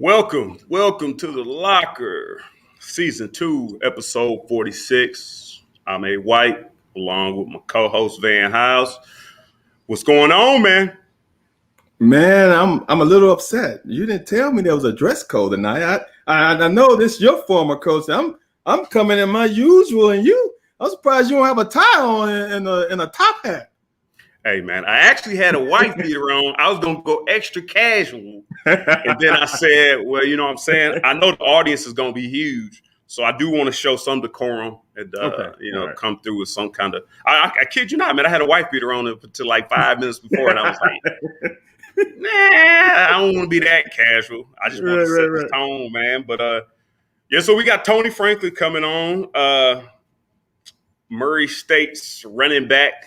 Welcome to the Locker, Season 2, Episode 46. I'm A. White, along with my co-host Van House. What's going on, man? Man, I'm a little upset. You didn't tell me there was a dress code tonight. I know this is your former coach. I'm coming in my usual, and I'm surprised you don't have a tie on and a top hat. Hey, man, I actually had a wife beater on. I was going to go extra casual. And then I said, well, you know what I'm saying? I know the audience is going to be huge. So I do want to show some decorum and, Right. come through with some kind of – I kid you not, man. I had a wife beater on until like 5 minutes before, and I was like, nah, I don't want to be that casual. I just want to set the tone, man. But, so we got Tony Franklin coming on. Murray State's running back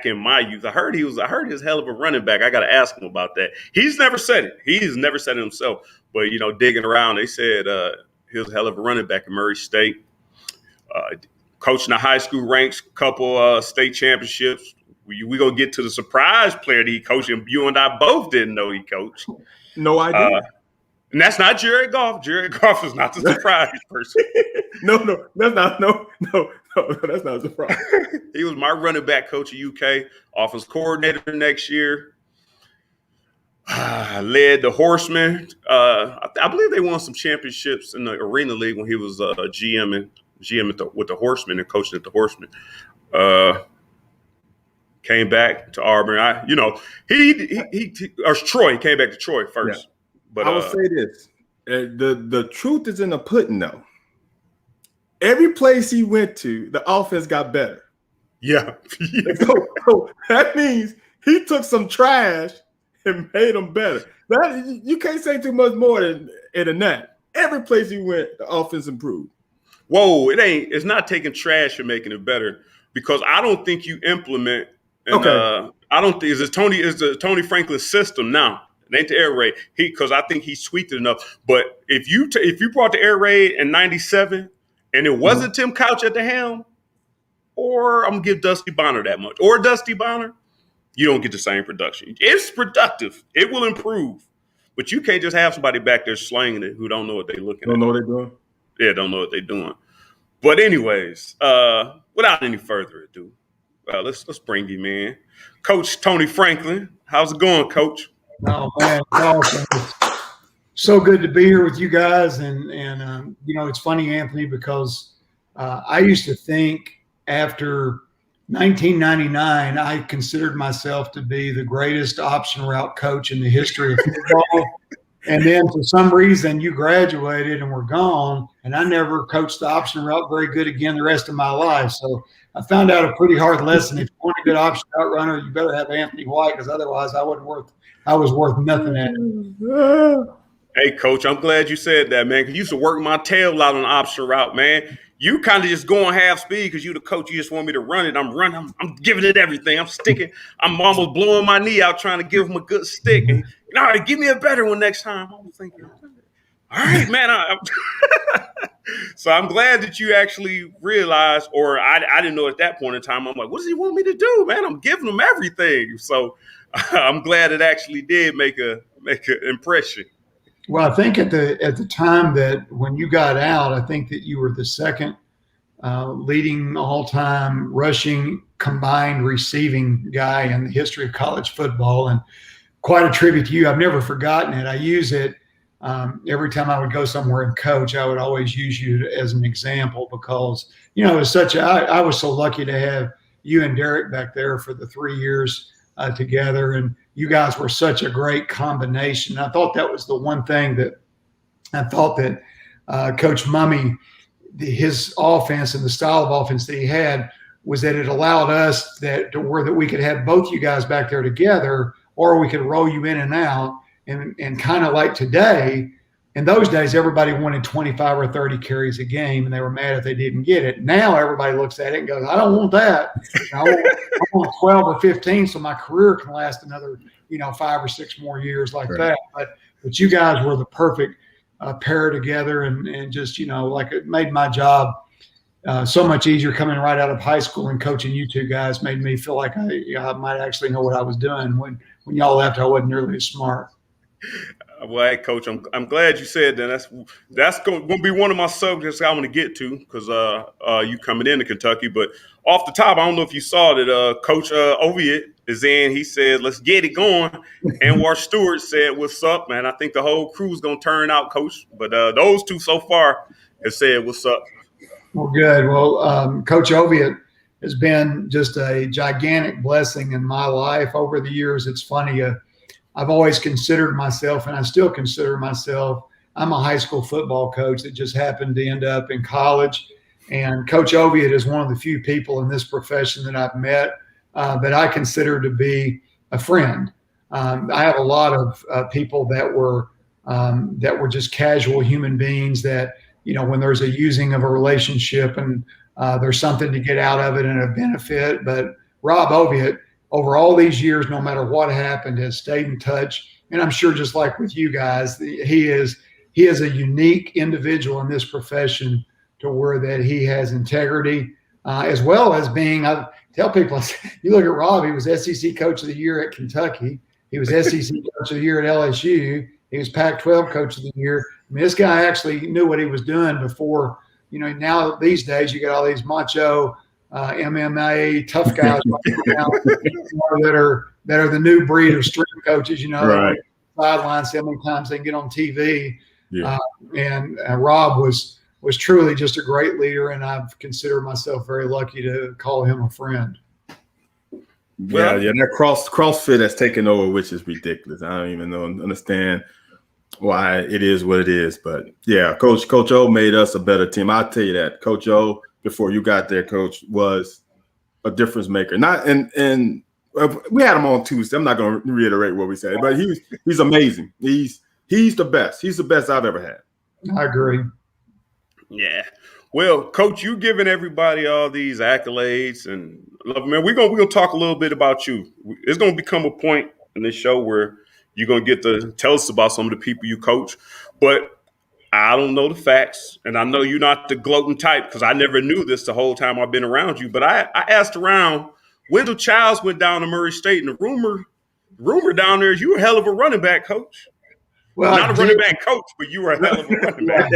in my youth. I heard his hell of a running back. I got to ask him about that. He's never said it. He's never said it himself. But, digging around, they said he was a hell of a running back at Murray State. Coaching the high school ranks, couple state championships. We going to get to the surprise player that he coached, and you and I both didn't know he coached. No idea. And that's not Jared Goff. Jared Goff is not the surprise person. No, that's not. No, that's not a surprise. He was my running back coach at UK, offense coordinator next year. Led the Horsemen. I believe they won some championships in the Arena League when he was GM with the Horsemen and coaching at the Horsemen. Came back to Auburn. Troy. He came back to Troy first. Yeah. But I will say this: the truth is in the pudding, though. Every place he went to, the offense got better. Yeah. So that means he took some trash and made them better. You can't say too much more than that. Every place he went, the offense improved. Whoa, it's not taking trash and making it better, because I don't think you implement. And, I don't think it's the Tony Franklin system now. It ain't the air raid. Because I think he's tweaked it enough. But if you brought the air raid in '97 and it wasn't Tim Couch at the helm, or I'm gonna give Dusty Bonner that much, or Dusty Bonner, you don't get the same production. It's productive. It will improve. But you can't just have somebody back there slanging it who don't know what they're looking at. Don't know what they're doing? Yeah, don't know what they're doing. But anyways, without any further ado, let's bring him in. Coach Tony Franklin. How's it going, Coach? Oh, man, it's awesome. It's so good to be here with you guys. And it's funny, Anthony, because I used to think after 1999, I considered myself to be the greatest option route coach in the history of football. And then for some reason you graduated and were gone, and I never coached the option route very good again the rest of my life. So I found out a pretty hard lesson. If you want a good option route runner, you better have Anthony White, because otherwise I was worth nothing at it. Hey, Coach, I'm glad you said that, man, because you used to work my tail out on the option route, man. You kind of just going half speed because you the coach. You just want me to run it. I'm running. I'm giving it everything. I'm sticking. I'm almost blowing my knee out trying to give him a good stick. And, all right, give me a better one next time. I'm thinking, all right, man. So I'm glad that you actually realized, or I didn't know at that point in time. I'm like, what does he want me to do, man? I'm giving him everything. So I'm glad it actually did make an impression. Well, I think at the time that when you got out, I think that you were the second leading all-time rushing combined receiving guy in the history of college football, and quite a tribute to you. I've never forgotten it. I use it every time I would go somewhere and coach. I would always use you as an example, because it was I was so lucky to have you and Derek back there for the 3 years together, and you guys were such a great combination. I thought that was the one thing that I thought that Coach Mumme, his offense and the style of offense that he had, was that it allowed us that we could have both you guys back there together, or we could roll you in and out, and kind of like today. In those days, everybody wanted 25 or 30 carries a game, and they were mad if they didn't get it. Now everybody looks at it and goes, I don't want that. I want 12 or 15 so my career can last another, 5 or 6 more years like that. But you guys were the perfect pair together, and just, like, it made my job so much easier coming right out of high school, and coaching you two guys made me feel like I might actually know what I was doing. When y'all left, I wasn't nearly as smart. Well, hey, Coach, I'm glad you said that. That's going to be one of my subjects I want to get to because you coming into Kentucky. But off the top, I don't know if you saw that Coach Oviatt is in. He said, "Let's get it going." Anwar Stewart said, "What's up, man?" I think the whole crew's going to turn out, Coach. But those two so far have said, "What's up?" Well, good. Well, Coach Oviatt has been just a gigantic blessing in my life over the years. It's funny. I've always considered myself, and I still consider myself, I'm a high school football coach that just happened to end up in college. And Coach Oviatt is one of the few people in this profession that I've met that I consider to be a friend. I have a lot of people that were just casual human beings that, you know, when there's a using of a relationship and there's something to get out of it and a benefit. But Rob Oviatt, over all these years, no matter what happened, has stayed in touch. And I'm sure just like with you guys, he is a unique individual in this profession to where that he has integrity, as well as being, I tell people, you look at Rob, he was SEC Coach of the Year at Kentucky. He was SEC Coach of the Year at LSU. He was Pac-12 Coach of the Year. I mean, this guy actually knew what he was doing before. You know, now these days you get all these macho MMA tough guys that are the new breed of strength coaches. You know, right. Sidelines how many times they can get on TV. Yeah. And Rob was truly just a great leader, and I've considered myself very lucky to call him a friend. Yeah, that CrossFit has taken over, which is ridiculous. I don't even understand why it is what it is. But yeah, Coach O made us a better team. I'll tell you that. Coach O, before you got there, Coach, was a difference maker. And we had him on Tuesday. I'm not going to reiterate what we said, but he's amazing. He's the best. He's the best I've ever had. I agree. Yeah. Well, Coach, you giving everybody all these accolades, and man, we're gonna talk a little bit about you. It's gonna become a point in this show where you're gonna get to tell us about some of the people you coach. But I don't know the facts, and I know you're not the gloating type because I never knew this the whole time I've been around you. But I asked around. Wendell Childs went down to Murray State, and the rumor down there is you were a hell of a running back, Coach. Well, not a running back coach, but you were a hell of a running back.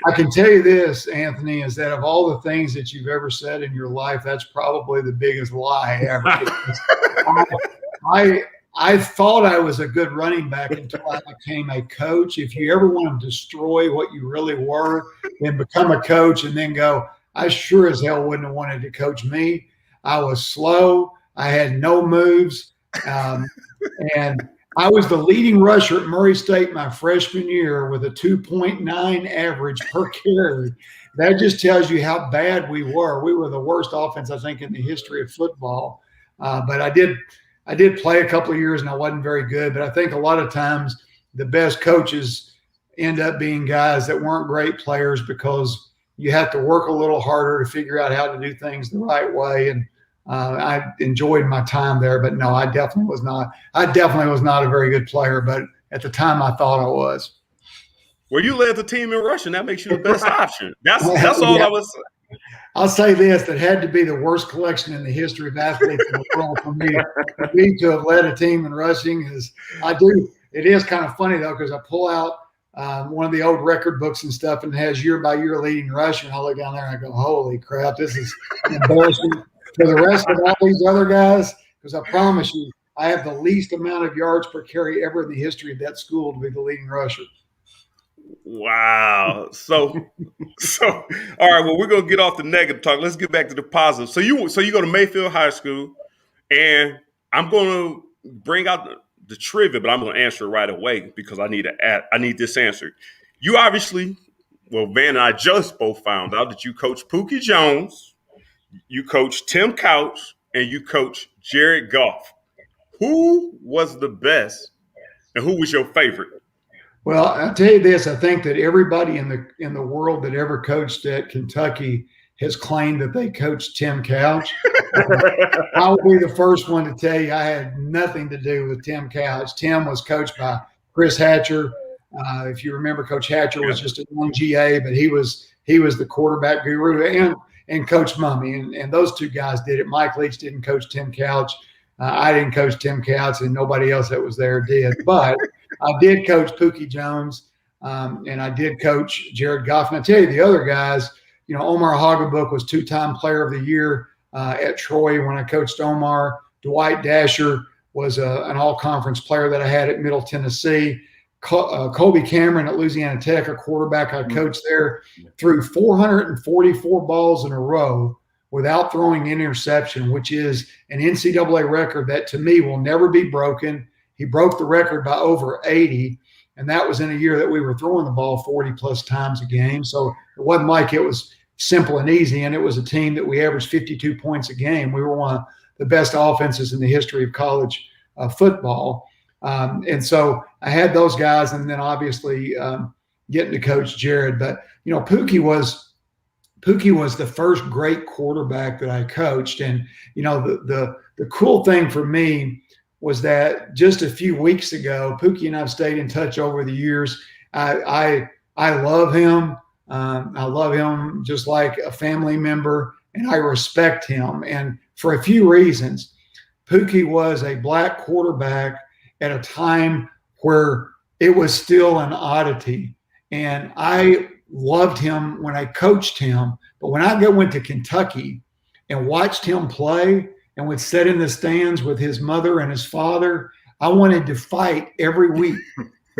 I can tell you this, Anthony, is that of all the things that you've ever said in your life, that's probably the biggest lie ever. I thought I was a good running back until I became a coach. If you ever want to destroy what you really were, then become a coach and then go, I sure as hell wouldn't have wanted to coach me. I was slow. I had no moves. And I was the leading rusher at Murray State my freshman year with a 2.9 average per carry. That just tells you how bad we were. We were the worst offense, I think, in the history of football. But I did play a couple of years, and I wasn't very good. But I think a lot of times the best coaches end up being guys that weren't great players because you have to work a little harder to figure out how to do things the right way. And I enjoyed my time there, but no, I definitely was not a very good player, but at the time I thought I was. Well, you led the team in rushing. That makes you the best option. That's all I was saying. I'll say this, that had to be the worst collection in the history of athletes in the world for me to have led a team in rushing is it is kind of funny though, because I pull out one of the old record books and stuff and it has year by year leading rusher. And I look down there and I go, holy crap, this is embarrassing. For the rest of all these other guys, because I promise you, I have the least amount of yards per carry ever in the history of that school to be the leading rusher. Wow. So all right, well, we're gonna get off the negative talk. Let's get back to the positive. So you go to Mayfield High School, and I'm gonna bring out the trivia, but I'm gonna answer it right away because I need this answered. You obviously, Van and I just both found out that you coach Pookie Jones. You coach Tim Couch, and you coach Jared Goff. Who was the best, and who was your favorite? Well, I'll tell you this. I think that everybody in the world that ever coached at Kentucky has claimed that they coached Tim Couch. I will be the first one to tell you I had nothing to do with Tim Couch. Tim was coached by Chris Hatcher. If you remember, Coach Hatcher was just a young GA, but he was the quarterback guru and Coach Mumme, and those two guys did it. Mike Leach didn't coach Tim Couch. I didn't coach Tim Couch, and nobody else that was there did. But I did coach Pookie Jones, and I did coach Jared Goff. And I tell you, the other guys, Omar Hoggabook was 2-time Player of the Year at Troy when I coached Omar. Dwight Dasher was an all-conference player that I had at Middle Tennessee. Colby Cameron at Louisiana Tech, a quarterback I coached there, threw 444 balls in a row without throwing an interception, which is an NCAA record that to me will never be broken. He broke the record by over 80, and that was in a year that we were throwing the ball 40-plus times a game. So it wasn't like it was simple and easy, and it was a team that we averaged 52 points a game. We were one of the best offenses in the history of college football. And so I had those guys, and then obviously getting to coach Jared. But, Pookie was the first great quarterback that I coached. And, the cool thing for me was that just a few weeks ago, Pookie and I've stayed in touch over the years. I love him. I love him just like a family member, and I respect him. And for a few reasons. Pookie was a black quarterback at a time where it was still an oddity. And I loved him when I coached him. But when I went to Kentucky and watched him play and would sit in the stands with his mother and his father, I wanted to fight every week,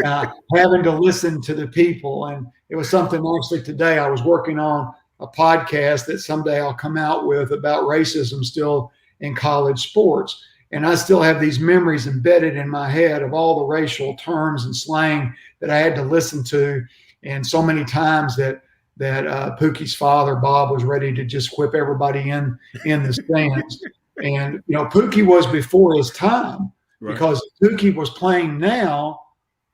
having to listen to the people. And it was something actually today I was working on a podcast that someday I'll come out with about racism still in college sports. And I still have these memories embedded in my head of all the racial terms and slang that I had to listen to. And so many times that Pookie's father, Bob, was ready to just whip everybody in the stands. And, Pookie was before his time, right? Because if Pookie was playing now,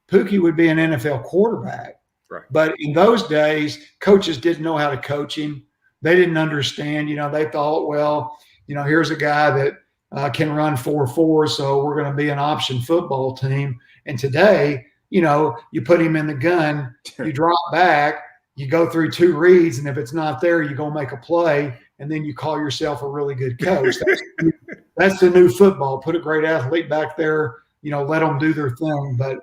Pookie would be an NFL quarterback. Right. But in those days, coaches didn't know how to coach him. They didn't understand. They thought, well, here's a guy that can run 4.4, so we're going to be an option football team. And today, you put him in the gun, you drop back, you go through 2 reads, and if it's not there, you go make a play, and then you call yourself a really good coach. That's the new football. Put a great athlete back there, let them do their thing. But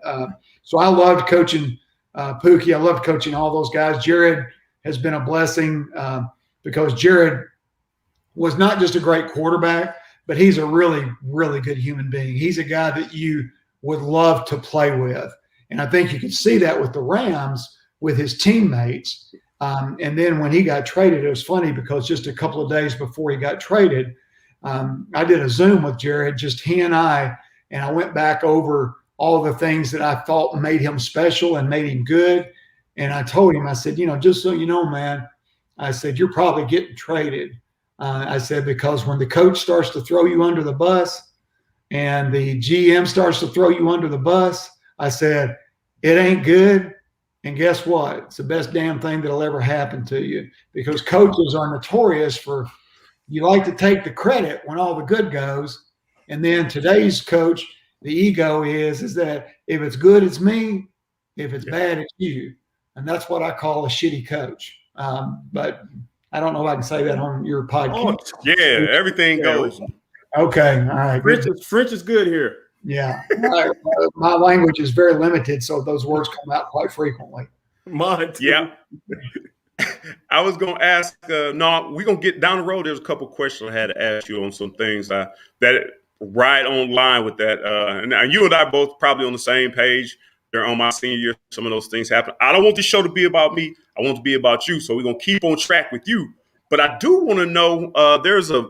so I loved coaching Pookie. I loved coaching all those guys. Jared has been a blessing because Jared was not just a great quarterback, but he's a really, really good human being. He's a guy that you would love to play with. And I think you can see that with the Rams, with his teammates. And then when he got traded, it was funny because just a couple of days before he got traded, I did a Zoom with Jared, just he and I went back over all the things that I thought made him special and made him good. And I told him, I said, just so you know, man, I said, you're probably getting traded. I said, because when the coach starts to throw you under the bus and the GM starts to throw you under the bus, I said, it ain't good. And guess what? It's the best damn thing that'll ever happen to you, because coaches are notorious for, you like to take the credit when all the good goes. And then today's coach, the ego is that if it's good, it's me. If it's bad, it's you. And that's what I call a shitty coach. But I don't know if I can say that on your podcast. Oh, yeah, everything goes. Okay, all right. French is good here. Yeah. My language is very limited, so those words come out quite frequently. Mine too. Yeah. I was going to ask, no, we're going to get down the road. There's a couple questions I had to ask you on some things that right on line with that. And you and I both probably on the same page. During on my senior year, some of those things happen. I don't want the show to be about me. I want it to be about you. So we're going to keep on track with you. But I do want to know, there's a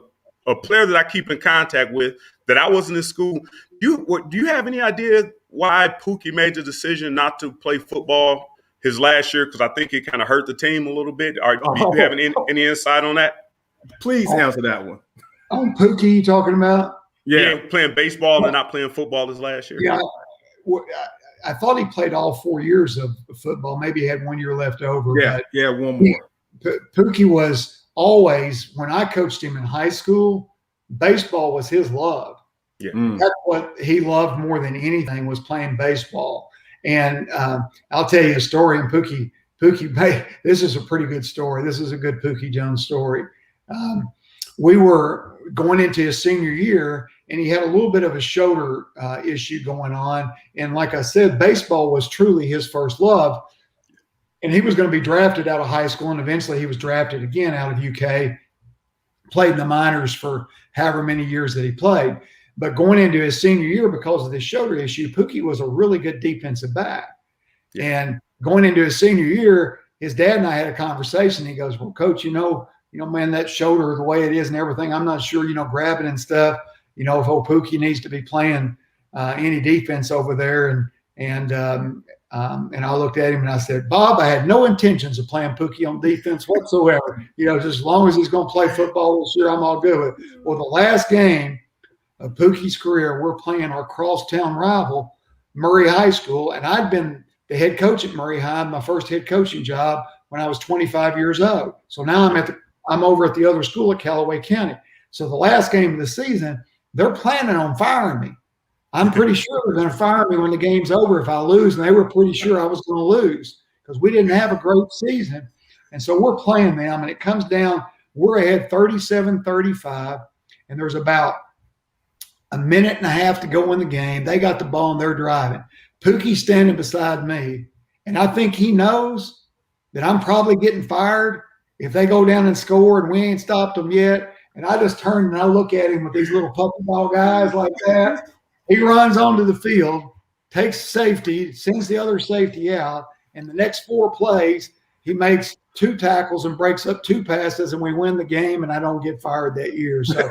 player that I keep in contact with that I wasn't in school. Do you have any idea why Pookie made the decision not to play football his last year? Because I think it kind of hurt the team a little bit. Do you have any insight on that? Please answer that one. On Pookie you talking about? Yeah, playing baseball and not playing football his last year. Yeah, I thought he played all 4 years of football. Maybe he had 1 year left over. Yeah, one more. Pookie was always, when I coached him in high school, baseball was his love. Yeah. That's what he loved more than anything, was playing baseball. And I'll tell you a story. And Pookie, this is a pretty good story. This is a good Pookie Jones story. We were going into his senior year, and he had a little bit of a shoulder issue going on. And like I said, baseball was truly his first love. And he was going to be drafted out of high school, and eventually he was drafted again out of UK, played in the minors for however many years that he played. But going into his senior year, because of this shoulder issue, Pookie was a really good defensive back. And going into his senior year, his dad and I had a conversation. He goes, well, Coach, man, that shoulder, the way it is and everything, I'm not sure, grabbing and stuff, if old Pookie needs to be playing any defense over there. And I looked at him and I said, Bob, I had no intentions of playing Pookie on defense whatsoever. Just as long as he's going to play football this year, I'm all good with it. Well, the last game of Pookie's career, we're playing our crosstown rival, Murray High School, and I'd been the head coach at Murray High, my first head coaching job when I was 25 years old. So now I'm over at the other school at Callaway County. So the last game of the season, they're planning on firing me. I'm pretty sure they're going to fire me when the game's over if I lose, and they were pretty sure I was going to lose because we didn't have a great season. And so we're playing them, and it comes down, we're ahead 37-35, and there's about a minute and a half to go in the game. They got the ball, and they're driving. Pookie's standing beside me, and I think he knows that I'm probably getting fired if they go down and score and we ain't stopped them yet. And I just turn and I look at him with these little puppy dog eyes like that. He runs onto the field, takes safety, sends the other safety out, and the next 4 plays, he makes 2 tackles and breaks up 2 passes, and we win the game, and I don't get fired that year. So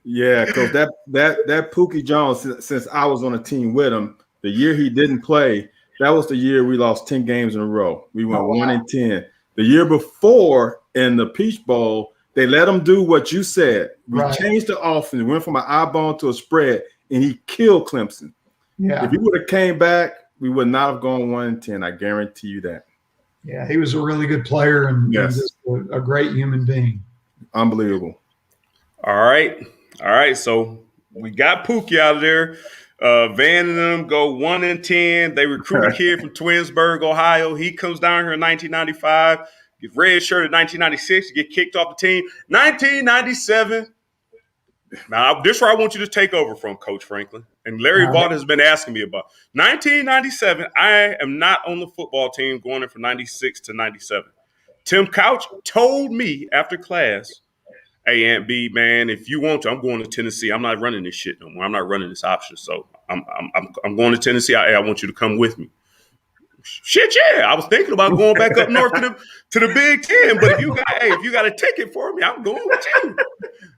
yeah, because that Pookie Jones, since I was on a team with him, the year he didn't play, that was the year we lost 10 games in a row. We went 1-10. The year before in the Peach Bowl, they let him do what you said. We changed the offense. We went from an eye ball to a spread, and he killed Clemson. Yeah. If he would have came back, we would not have gone 1-10. I guarantee you that. Yeah, he was a really good player and just a great human being. Unbelievable. All right. So we got Pookie out of there. Van and them go 1-10. They recruit a kid from Twinsburg, Ohio. He comes down here in 1995, gets red shirt in 1996, get kicked off the team. 1997. Now, this is where I want you to take over from, Coach Franklin. And Larry Vaught has been asking me about 1997. I am not on the football team going in from 96 to 97. Tim Couch told me after class, hey, Aunt B, man, if you want to, I'm going to Tennessee. I'm not running this shit no more. I'm not running this option. So I'm going to Tennessee. I want you to come with me. Shit, yeah. I was thinking about going back up north to the Big Ten. But if you got a ticket for me, I'm going with you.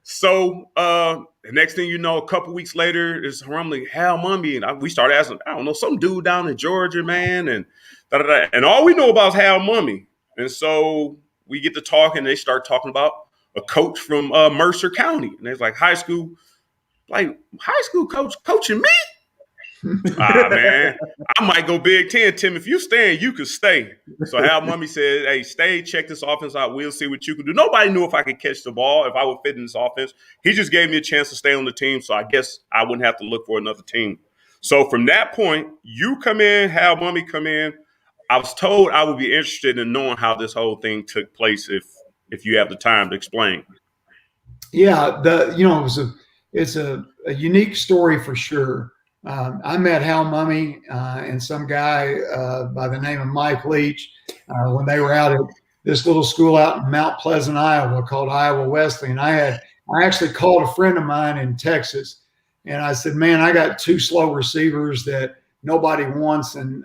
So the next thing you know, a couple weeks later, it's rumbling Hal Mummy, and we started asking, I don't know, some dude down in Georgia, man, and and all we know about is Hal Mummy. And so we get to talking, and they start talking about a coach from Mercer County, and they're like, high school coach coaching me? Man, I might go Big Ten. Tim, if you staying, you can stay. So Hal Mummy said, hey, stay, check this offense out. We'll see what you can do. Nobody knew if I could catch the ball, if I would fit in this offense. He just gave me a chance to stay on the team, so I guess I wouldn't have to look for another team. So from that point, you come in, Hal Mummy come in. I was told I would be interested in knowing how this whole thing took place if you have the time to explain. Yeah, it's a unique story for sure. I met Hal Mummy and some guy by the name of Mike Leach when they were out at this little school out in Mount Pleasant, Iowa called Iowa Wesleyan. I actually called a friend of mine in Texas, and I said, man, I got 2 slow receivers that nobody wants. And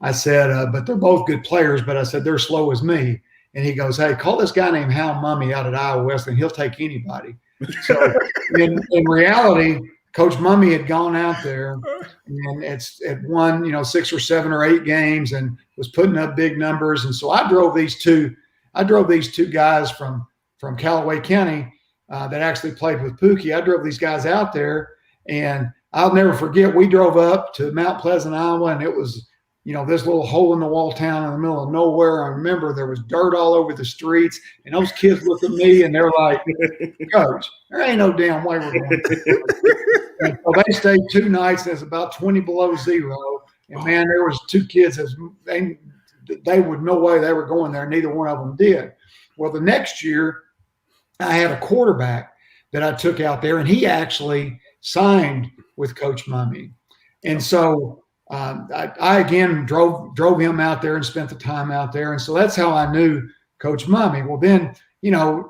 I said, but they're both good players, but I said, they're slow as me. And he goes, hey, call this guy named Hal Mummy out at Iowa Wesleyan. He'll take anybody. So in reality, Coach Mummy had gone out there and it won, 6 or 7 or 8 games and was putting up big numbers. And so I drove these two guys from Callaway County that actually played with Pookie. I drove these guys out there, and I'll never forget, we drove up to Mount Pleasant, Iowa, and it was, this little hole in the wall town in the middle of nowhere. I remember there was dirt all over the streets, and those kids looked at me and they're like, Coach, there ain't no damn way we're going to. And so they stayed 2 nights, and it's about 20 below zero. And man, there was 2 kids they would no way they were going there. Neither one of them did. Well, the next year I had a quarterback that I took out there, and he actually signed with Coach Mumme. And so I again drove him out there and spent the time out there. And so that's how I knew Coach Mumme. Well, then,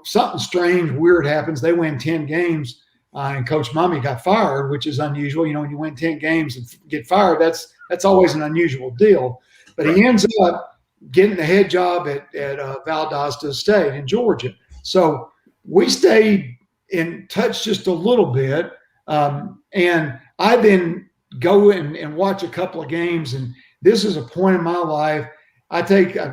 something strange, weird happens. They win 10 games, and Coach Mumme got fired, which is unusual. When you win 10 games and get fired, that's always an unusual deal. But he ends up getting the head job at Valdosta State in Georgia. So we stayed in touch just a little bit. And I then go and watch a couple of games. And this is a point in my life. I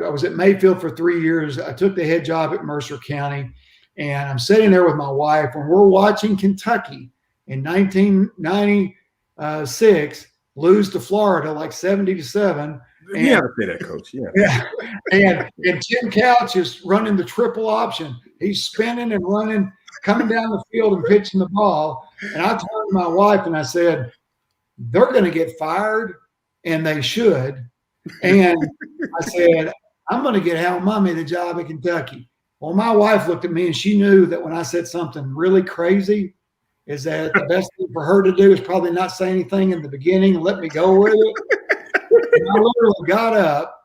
was at Mayfield for 3 years. I took the head job at Mercer County. And I'm sitting there with my wife, and we're watching Kentucky in 1996 lose to Florida like 70-7. And, you have to say that, Coach. Yeah. And Tim Couch is running the triple option. He's spinning and running, coming down the field and pitching the ball. And I turned to my wife and I said, they're going to get fired, and they should. And I said, I'm going to get Hal Mumme the job at Kentucky. Well, my wife looked at me, and she knew that when I said something really crazy, is that the best thing for her to do is probably not say anything in the beginning and let me go with it. And I literally got up,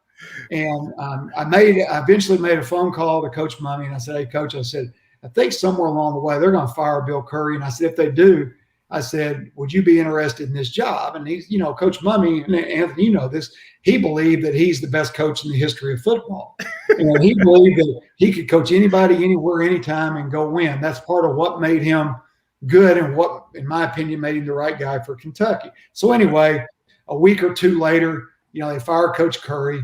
and I eventually made a phone call to Coach Mumme, and I said, hey, Coach, I said, I think somewhere along the way they're going to fire Bill Curry. And I said, if they do, I said, would you be interested in this job? And he's, Coach Mumme, and Anthony, this, he believed that he's the best coach in the history of football. And he believed that he could coach anybody, anywhere, anytime, and go win. That's part of what made him good and what, in my opinion, made him the right guy for Kentucky. So anyway, a week or two later, they fired Coach Curry.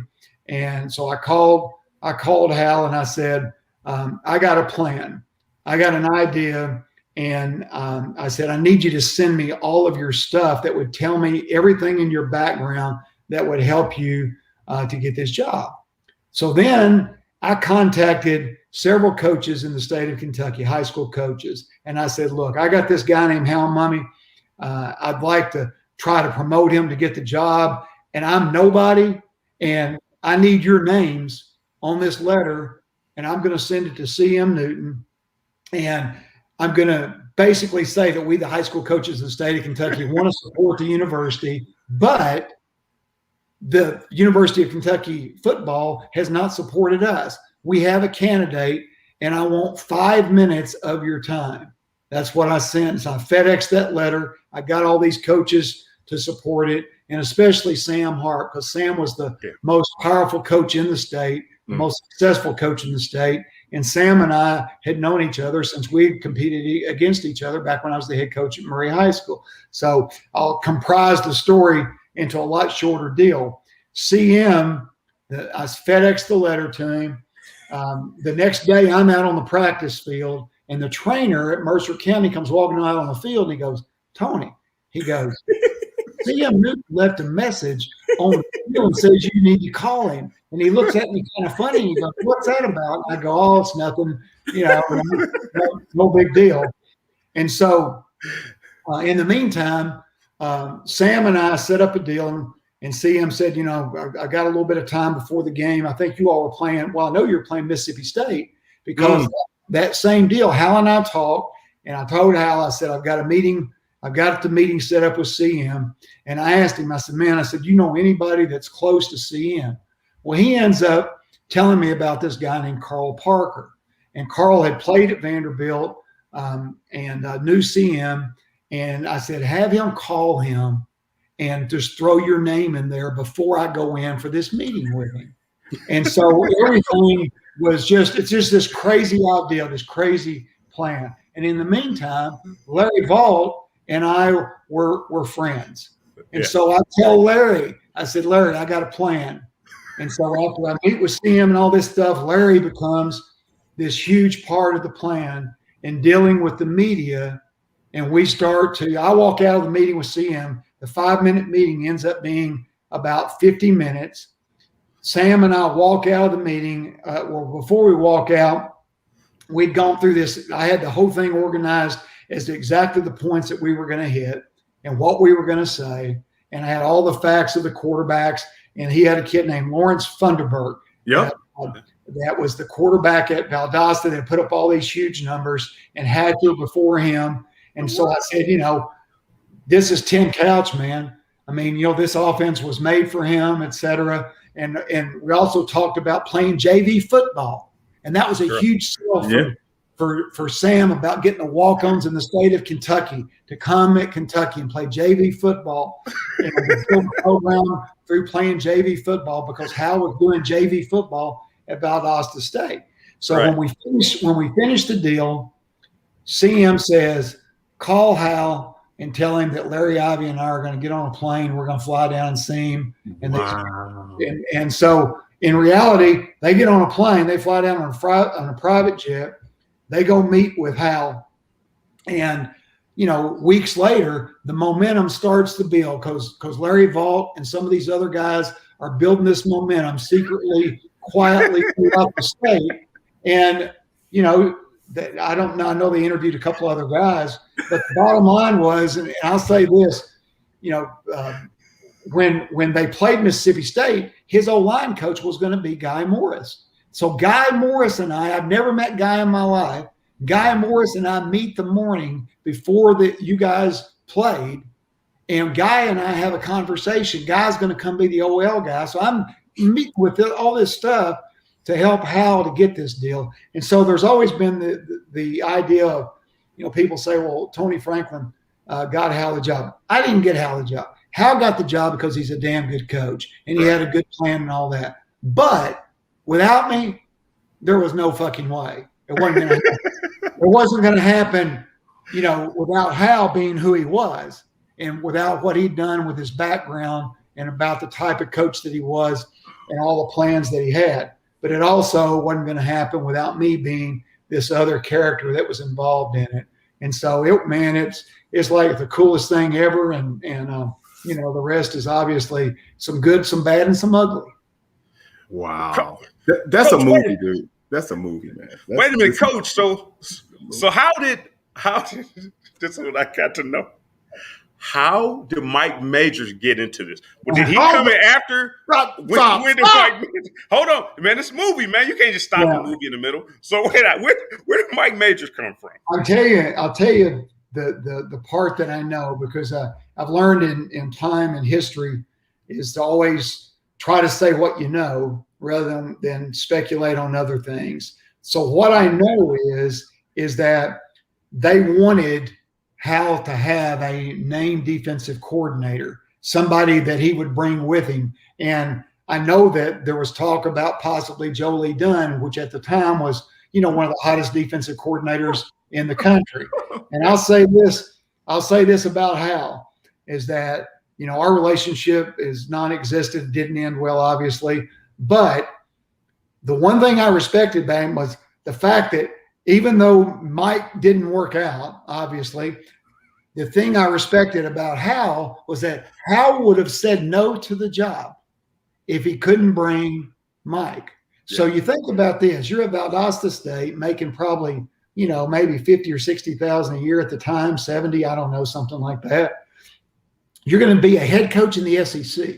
And so I called Hal and I said, I got a plan. I got an idea. And I said, I need you to send me all of your stuff that would tell me everything in your background that would help you to get this job. So then I contacted several coaches in the state of Kentucky, high school coaches. And I said, look, I got this guy named Hal Mumme. I'd like to try to promote him to get the job. And I'm nobody. And I need your names on this letter. And I'm going to send it to CM Newton. And I'm going to basically say that we, the high school coaches in the state of Kentucky, want to support the university, but the University of Kentucky football has not supported us. We have a candidate, and I want 5 minutes of your time. That's what I sent. So I FedExed that letter. I got all these coaches to support it, and especially Sam Hart, because Sam was the most powerful coach in the state, the most successful coach in the state. And Sam and I had known each other since we competed against each other back when I was the head coach at Murray High School. So I'll comprise the story into a lot shorter deal. CM, I FedExed the letter to him. The next day I'm out on the practice field, and the trainer at Mercer County comes walking out on the field, and he goes, Tony, he goes, CM Newton left a message on the field and says you need to call him. And he looks at me kind of funny. He goes, what's that about? And I go, oh, it's nothing, no big deal. And so in the meantime, Sam and I set up a deal, and CM said, I got a little bit of time before the game. I think you all were playing. Well, I know you're playing Mississippi State because that same deal, Hal and I talked, and I told Hal, I said, I've got a meeting. I've got the meeting set up with CM. And I asked him, I said, man, you know anybody that's close to CM? Well, he ends up telling me about this guy named Carl Parker. And Carl had played at Vanderbilt and knew CM. And I said, have him call him and just throw your name in there before I go in for this meeting with him. And so everything was it's just this crazy idea, this crazy plan. And in the meantime, Larry Vaught and I were friends. And so I tell Larry, I said, Larry, I got a plan. And so after I meet with CM and all this stuff, Larry becomes this huge part of the plan in dealing with the media. And I walk out of the meeting with CM. The 5-minute meeting ends up being about 50 minutes. Sam and I walk out of the meeting. Before we walk out, we'd gone through this. I had the whole thing organized as to exactly the points that we were going to hit and what we were going to say. And I had all the facts of the quarterbacks. And he had a kid named Lawrence Funderburk. Yep. that was the quarterback at Valdosta that put up all these huge numbers and had to before him. And so I said, this is Tim Couch, man. I mean, this offense was made for him, et cetera. And we also talked about playing JV football. And that was a huge sell for Sam about getting the walk-ons in the state of Kentucky to come at Kentucky and play JV football. And build the program through playing JV football because Hal was doing JV football at Valdosta State. So when we finished the deal, CM says, call Hal and tell him that Larry Ivy and I are going to get on a plane. We're going to fly down and see him. And and so in reality, they get on a plane. They fly down on a private jet. They go meet with Hal. And, weeks later, the momentum starts to build because Larry Vaught and some of these other guys are building this momentum secretly, quietly throughout the state. And, I don't know. I know they interviewed a couple other guys, but the bottom line was, and I'll say this, when they played Mississippi State, his O-line coach was going to be Guy Morris. So Guy Morris and I've never met Guy in my life. Guy Morris and I meet the morning before you guys played, and Guy and I have a conversation. Guy's going to come be the OL guy. So I'm meeting with all this stuff to help Hal to get this deal. And so there's always been the idea of, people say, well, Tony Franklin got Hal the job. I didn't get Hal the job. Hal got the job because he's a damn good coach and he had a good plan and all that. But without me, there was no fucking way. It wasn't going to happen. It wasn't going to happen, without Hal being who he was and without what he'd done with his background and about the type of coach that he was and all the plans that he had. But it also wasn't going to happen without me being this other character that was involved in it. And so it's like the coolest thing ever. And the rest is obviously some good, some bad, and some ugly. Wow. That's a movie, dude. That's a movie, man. Wait a minute, Coach. So how did this is what I got to know. How did Mike Majors get into this? Well, did he come in after? When did Mike? Hold on, man. This movie, man. You can't just stop the movie in the middle. So where did Mike Majors come from? I'll tell you the part that I know, because I've learned in time and history is to always try to say what you know rather than speculate on other things. So what I know is that they wanted Hal to have a named defensive coordinator, somebody that he would bring with him. And I know that there was talk about possibly Joe Lee Dunn, which at the time was, one of the hottest defensive coordinators in the country. And I'll say this about Hal is that, our relationship is non-existent, didn't end well, obviously. But the one thing I respected, Bang, was the fact that even though Mike didn't work out, obviously, the thing I respected about Hal was that Hal would have said no to the job if he couldn't bring Mike. Yeah. So you think about this. You're at Valdosta State making probably, maybe 50 or 60,000 a year at the time, 70, I don't know, something like that. You're going to be a head coach in the SEC,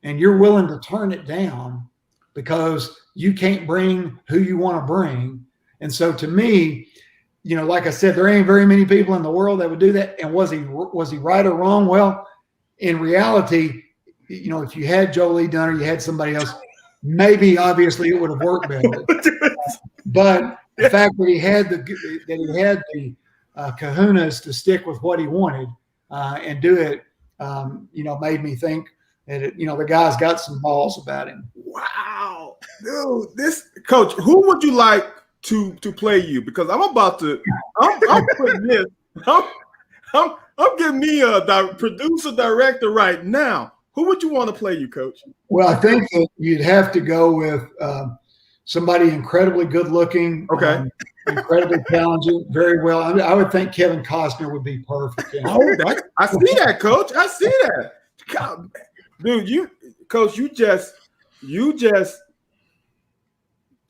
and you're willing to turn it down because you can't bring who you want to bring. And so to me, like I said, there ain't very many people in the world that would do that. And was he right or wrong? Well, in reality, if you had Joe Lee Dunn or you had somebody else, maybe obviously it would have worked better. But the fact that he had the kahunas to stick with what he wanted and do it, made me think that the guy's got some balls about him. Wow, dude, this Coach, who would you like to play you? Because I'm putting this. I'm getting me a producer director right now. Who would you want to play you, Coach? Well, I think that you'd have to go with somebody incredibly good looking, incredibly talented, very well. I would think Kevin Costner would be perfect. I see that, Coach. I see that. God, dude, Coach, you just.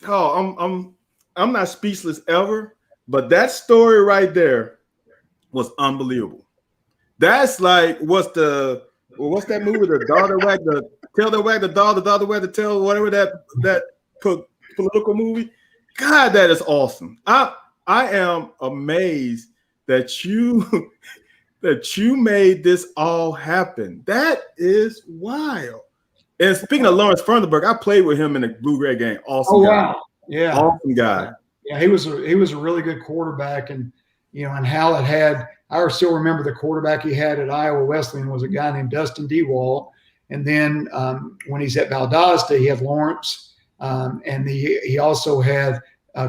Oh, I'm not speechless ever, but that story right there was unbelievable. That's like what's that movie? The daughter wag the tail, that wag the dog, the daughter wag the tail, whatever that political movie. God, that is awesome. I am amazed that you made this all happen. That is wild. And speaking of Lawrence Ferndenberg, I played with him in the Blue-Gray game. Awesome guy. Wow. Yeah. Awesome guy. Yeah, he was a really good quarterback, and and Hallett had. I still remember the quarterback he had at Iowa Wesleyan was a guy named Dustin DeWall, and then when he's at Valdosta, he had Lawrence, and he also had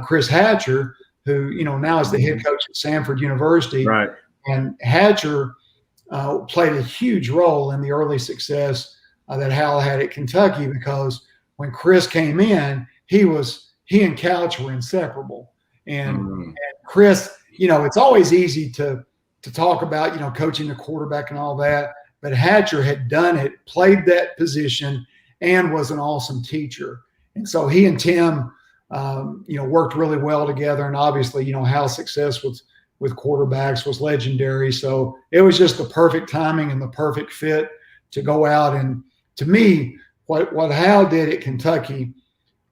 Chris Hatcher, who now is the head coach at Samford University. Right. And Hatcher played a huge role in the early success that Hal had at Kentucky, because when Chris came in, he and Couch were inseparable. And Chris, it's always easy to talk about, coaching the quarterback and all that, but Hatcher had done it, played that position, and was an awesome teacher. And so he and Tim, worked really well together. And obviously, Hal's success with quarterbacks was legendary. So it was just the perfect timing and the perfect fit to go out. And to me, what Hal did at Kentucky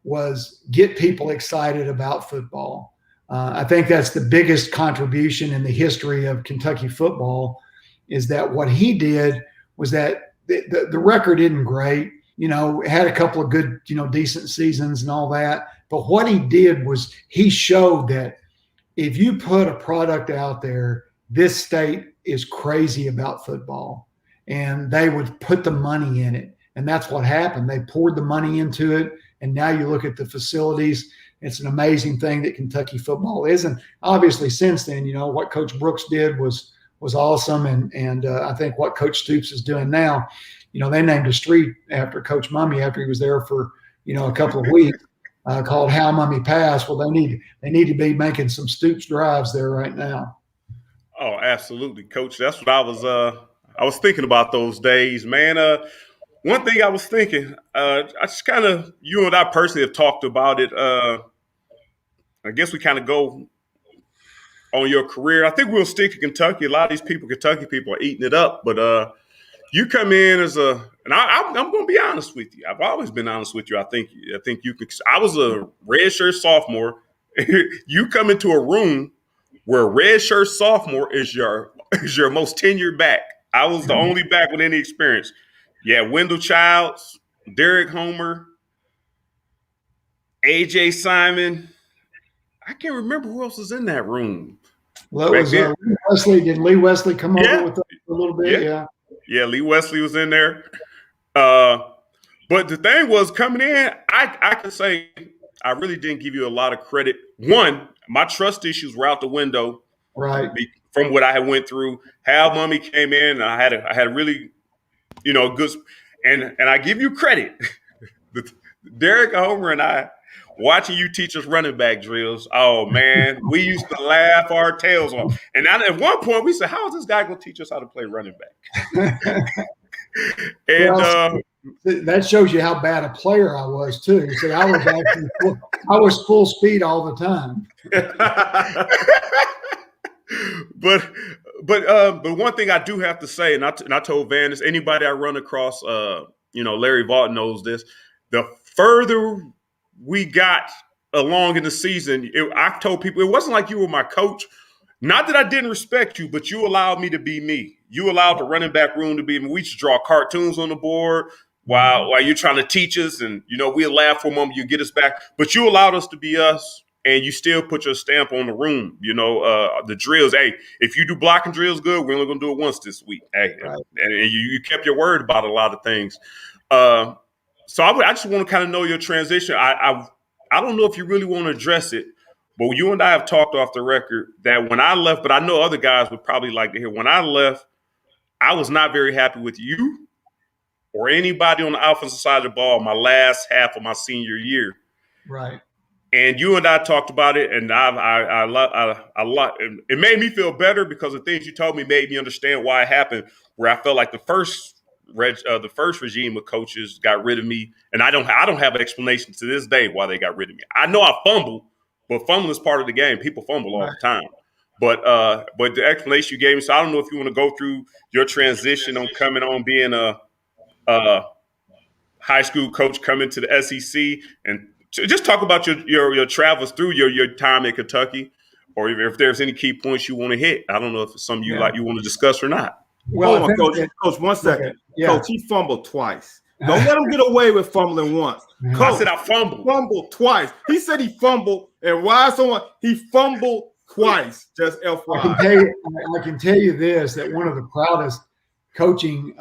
was get people excited about football. I think that's the biggest contribution in the history of Kentucky football, is that what he did was that the record isn't great, had a couple of good, decent seasons and all that. But what he did was he showed that if you put a product out there, this state is crazy about football, and they would put the money in it. And that's what happened. They poured the money into it. And now you look at the facilities, it's an amazing thing that Kentucky football is. And obviously since then, what Coach Brooks did was awesome. And I think what Coach Stoops is doing now, they named a street after Coach Mumme after he was there for, a couple of weeks, called Hal Mumme Pass. Well, they need to be making some Stoops drives there right now. Oh, absolutely, Coach. That's what I was thinking about those days, man. One thing I was thinking, I just kind of, you and I personally have talked about it. I guess we kind of go on your career. I think we'll stick to Kentucky. A lot of these Kentucky people are eating it up. But you come in as and I'm going to be honest with you. I've always been honest with you. I think you could. I was a redshirt sophomore. You come into a room where redshirt sophomore is your most tenured back. I was the only back with any experience. Yeah, Wendell Childs, Derek Homer, A.J. Simon. I can't remember who else was in that room. Well, it was Lee Wesley. Did Lee Wesley come over with us a little bit? Yeah, Lee Wesley was in there. But the thing was, coming in, I can say I really didn't give you a lot of credit. One, my trust issues were out the window. Right. From what I had went through. Hal Mumme came in, and I had really – good, and I give you credit. Derek Homer and I, watching you teach us running back drills, oh man, we used to laugh our tails off. And at one point we said, how is this guy going to teach us how to play running back? And that shows you how bad a player I was too. See, I was full speed all the time. But one thing I do have to say, and I told Van, anybody I run across, Larry Vaughn knows this. The further we got along in the season, I've told people it wasn't like you were my coach. Not that I didn't respect you, but you allowed me to be me. You allowed the running back room to be me. We used to draw cartoons on the board while you're trying to teach us, and we'll laugh for a moment. You get us back, but you allowed us to be us. And you still put your stamp on the room, the drills. Hey, if you do blocking drills good, we're only going to do it once this week. Hey, right. And you kept your word about a lot of things. So I just want to kind of know your transition. I don't know if you really want to address it, but you and I have talked off the record that when I left, but I know other guys would probably like to hear, when I left, I was not very happy with you or anybody on the offensive side of the ball my last half of my senior year. Right. And you and I talked about it, and it made me feel better because the things you told me made me understand why it happened. Where I felt like the first regime of coaches got rid of me, and I don't have an explanation to this day why they got rid of me. I know I fumble, but fumbling is part of the game. People fumble all the time. But the explanation you gave me, so I don't know if you want to go through your transition on coming on being a high school coach coming to the SEC and So just talk about your travels through your time in Kentucky, or if there's any key points you want to hit. I don't know if it's something you want to discuss or not. Well, hold on, Coach, 1 second. Okay. Yeah. Coach, he fumbled twice. Don't let him get away with fumbling once. Coach, I said I fumbled. Fumbled twice. He said he fumbled, and why someone he fumbled twice? Just FYI. I can tell you this: that one of the proudest coaching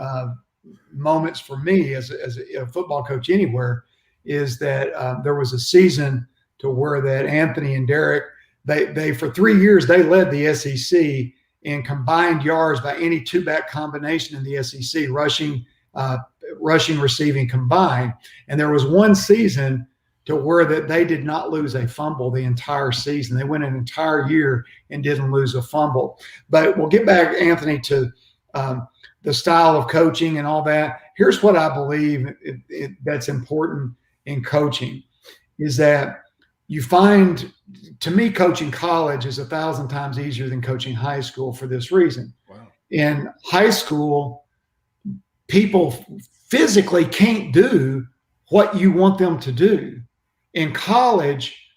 moments for me as a football coach anywhere is that there was a season to where that Anthony and Derek they for 3 years they led the SEC in combined yards by any two-back combination in the SEC, rushing, receiving combined. And there was one season to where that they did not lose a fumble the entire season. They went an entire year and didn't lose a fumble. But we'll get back, Anthony, to the style of coaching and all that. Here's what I believe that's important in coaching is that you find, to me, coaching college is 1,000 times easier than coaching high school for this reason. Wow. In high school, people physically can't do what you want them to do. In college,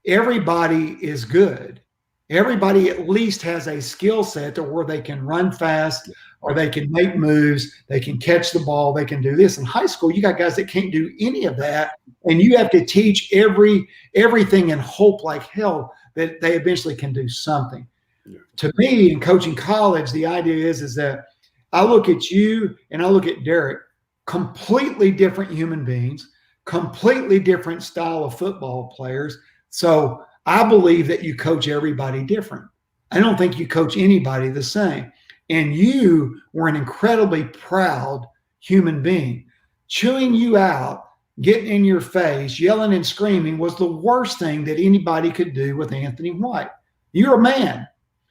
everybody is good. Everybody at least has a skill set to where they can run fast or they can make moves, they can catch the ball, they can do this. In high school, you got guys that can't do any of that, and you have to teach everything and hope like hell that they eventually can do something. Yeah. To me, in coaching college, the idea is that I look at you and I look at Derek, completely different human beings, completely different style of football players. So I believe that you coach everybody different. I don't think you coach anybody the same. And you were an incredibly proud human being. Chewing you out, getting in your face, yelling and screaming was the worst thing that anybody could do with Anthony White. You're a man.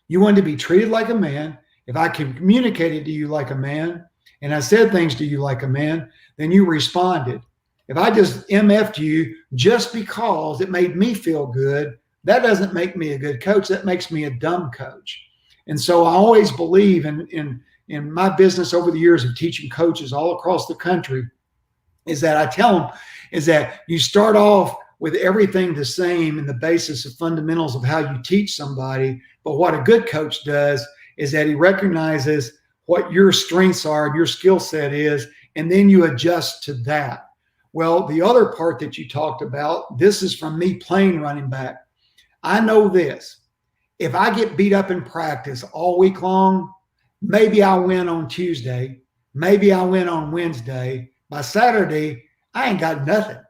You wanted to be treated like a man. If I communicated to you like a man and I said things to you like a man, then you responded. If I just MF'd you just because it made me feel good, that doesn't make me a good coach. That makes me a dumb coach. And so I always believe in my business over the years of teaching coaches all across the country is that I tell them is that you start off with everything the same in the basis of fundamentals of how you teach somebody. But what a good coach does is that he recognizes what your strengths are and your skill set is, and then you adjust to that. Well, the other part that you talked about, this is from me playing running back. I know this. If I get beat up in practice all week long, maybe I win on Tuesday, maybe I win on Wednesday. By Saturday, I ain't got nothing.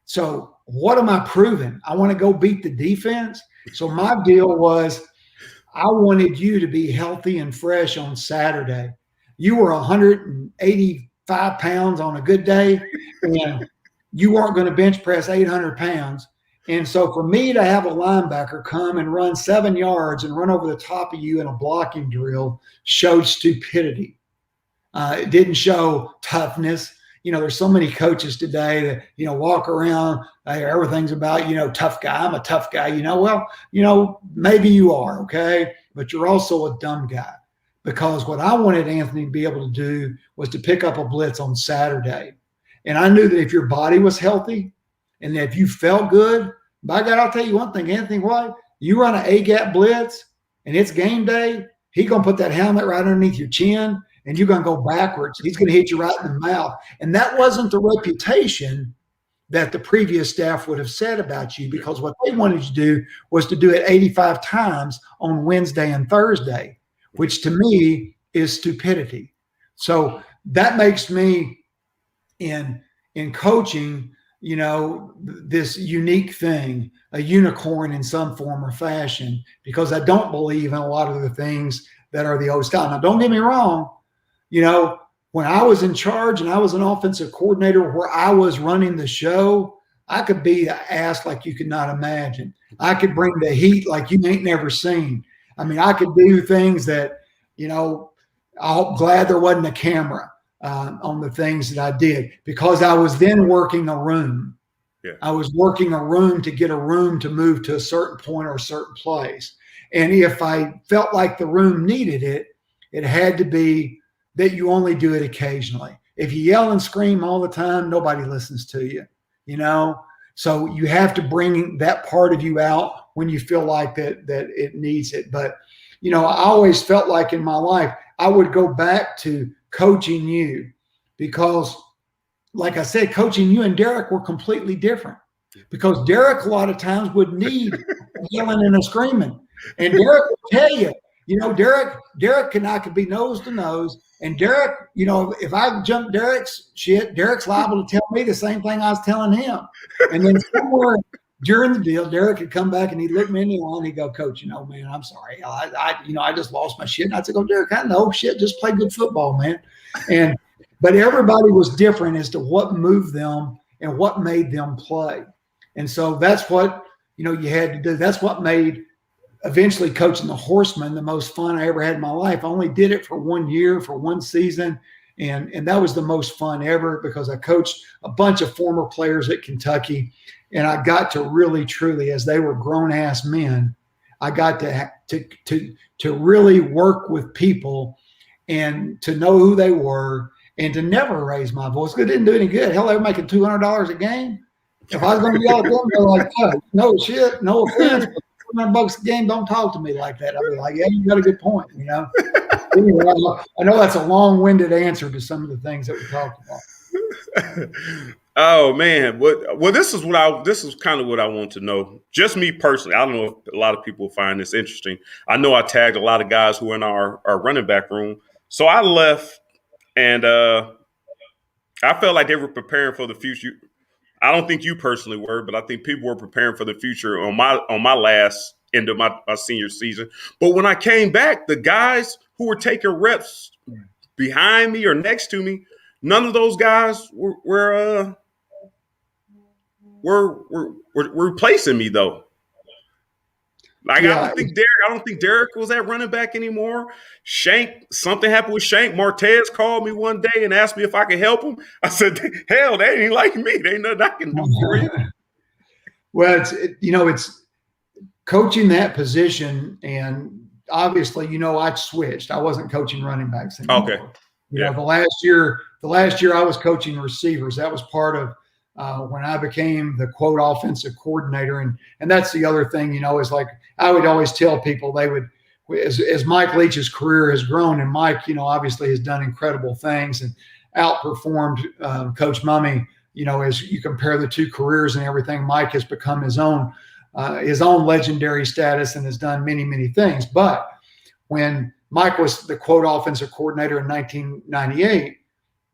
So what am I proving? I want to go beat the defense. So my deal was I wanted you to be healthy and fresh on Saturday. You were 185 pounds on a good day, and you weren't going to bench press 800 pounds. And so for me to have a linebacker come and run 7 yards and run over the top of you in a blocking drill showed stupidity. It didn't show toughness. You know, there's so many coaches today that, you know, walk around, everything's about, you know, tough guy. I'm a tough guy. You know, well, you know, maybe you are, okay? But you're also a dumb guy. Because what I wanted Anthony to be able to do was to pick up a blitz on Saturday. And I knew that if your body was healthy, and if you felt good, by God, I'll tell you one thing, Anthony White, you run an A-gap blitz and it's game day, he's going to put that helmet right underneath your chin and you're going to go backwards. He's going to hit you right in the mouth. And that wasn't the reputation that the previous staff would have said about you, because what they wanted you to do was to do it 85 times on Wednesday and Thursday, which to me is stupidity. So that makes me in coaching, you know, this unique thing, a unicorn in some form or fashion, because I don't believe in a lot of the things that are the old style. Now, don't get me wrong. You know, when I was in charge and I was an offensive coordinator where I was running the show, I could be an ass like you could not imagine. I could bring the heat like you ain't never seen. I mean, I could do things that, you know, I'm glad there wasn't a camera on the things that I did, because I was then working a room. Yeah. I was working a room to get a room to move to a certain point or a certain place. And if I felt like the room needed it, it had to be that you only do it occasionally. If you yell and scream all the time, nobody listens to you. You know, So you have to bring that part of you out when you feel like that it needs it. But, I always felt like in my life, I would go back to coaching you because, like I said, coaching you and Derek were completely different because Derek a lot of times would need a yelling and a screaming. And Derek will tell you, Derek and I could be nose to nose. And Derek, if I jump Derek's shit, Derek's liable to tell me the same thing I was telling him. And then somewhere during the deal, Derek would come back and he'd look me in the eye and he'd go, Coach, man, I'm sorry. I just lost my shit. And I'd say, go, Derek, I know shit, just play good football, man. But everybody was different as to what moved them and what made them play. And so that's what, you had to do. That's what made eventually coaching the Horsemen the most fun I ever had in my life. I only did it for 1 year, for one season. And that was the most fun ever because I coached a bunch of former players at Kentucky. And I got to really, truly, as they were grown-ass men, I got to really work with people and to know who they were and to never raise my voice. It didn't do any good. Hell, they were making $200 a game. If I was going to yell at them, they're like, no shit, no offense, but $200 a game, don't talk to me like that. I'll be like, yeah, you got a good point, Anyway, I know that's a long-winded answer to some of the things that we talked about. Oh man, well, this is kind of what I want to know. Just me personally, I don't know if a lot of people find this interesting. I know I tagged a lot of guys who were in our running back room, so I left, and I felt like they were preparing for the future. I don't think you personally were, but I think people were preparing for the future on my last end of my senior season. But when I came back, the guys who were taking reps behind me or next to me, none of those guys were replacing me though. Like yeah. I don't think Derek was at running back anymore. Something happened with Shank. Martez called me one day and asked me if I could help him. I said, hell, they ain't like me. They ain't nothing I can do for you. Well, it's coaching that position, and obviously, I switched. I wasn't coaching running backs anymore. Okay. The last year I was coaching receivers. That was part of when I became the quote offensive coordinator. And that's the other thing, is like I would always tell people they would, as Mike Leach's career has grown, and Mike, obviously has done incredible things and outperformed Coach Mumme, as you compare the two careers and everything, Mike has become his own legendary status and has done many, many things. But when Mike was the quote offensive coordinator in 1998,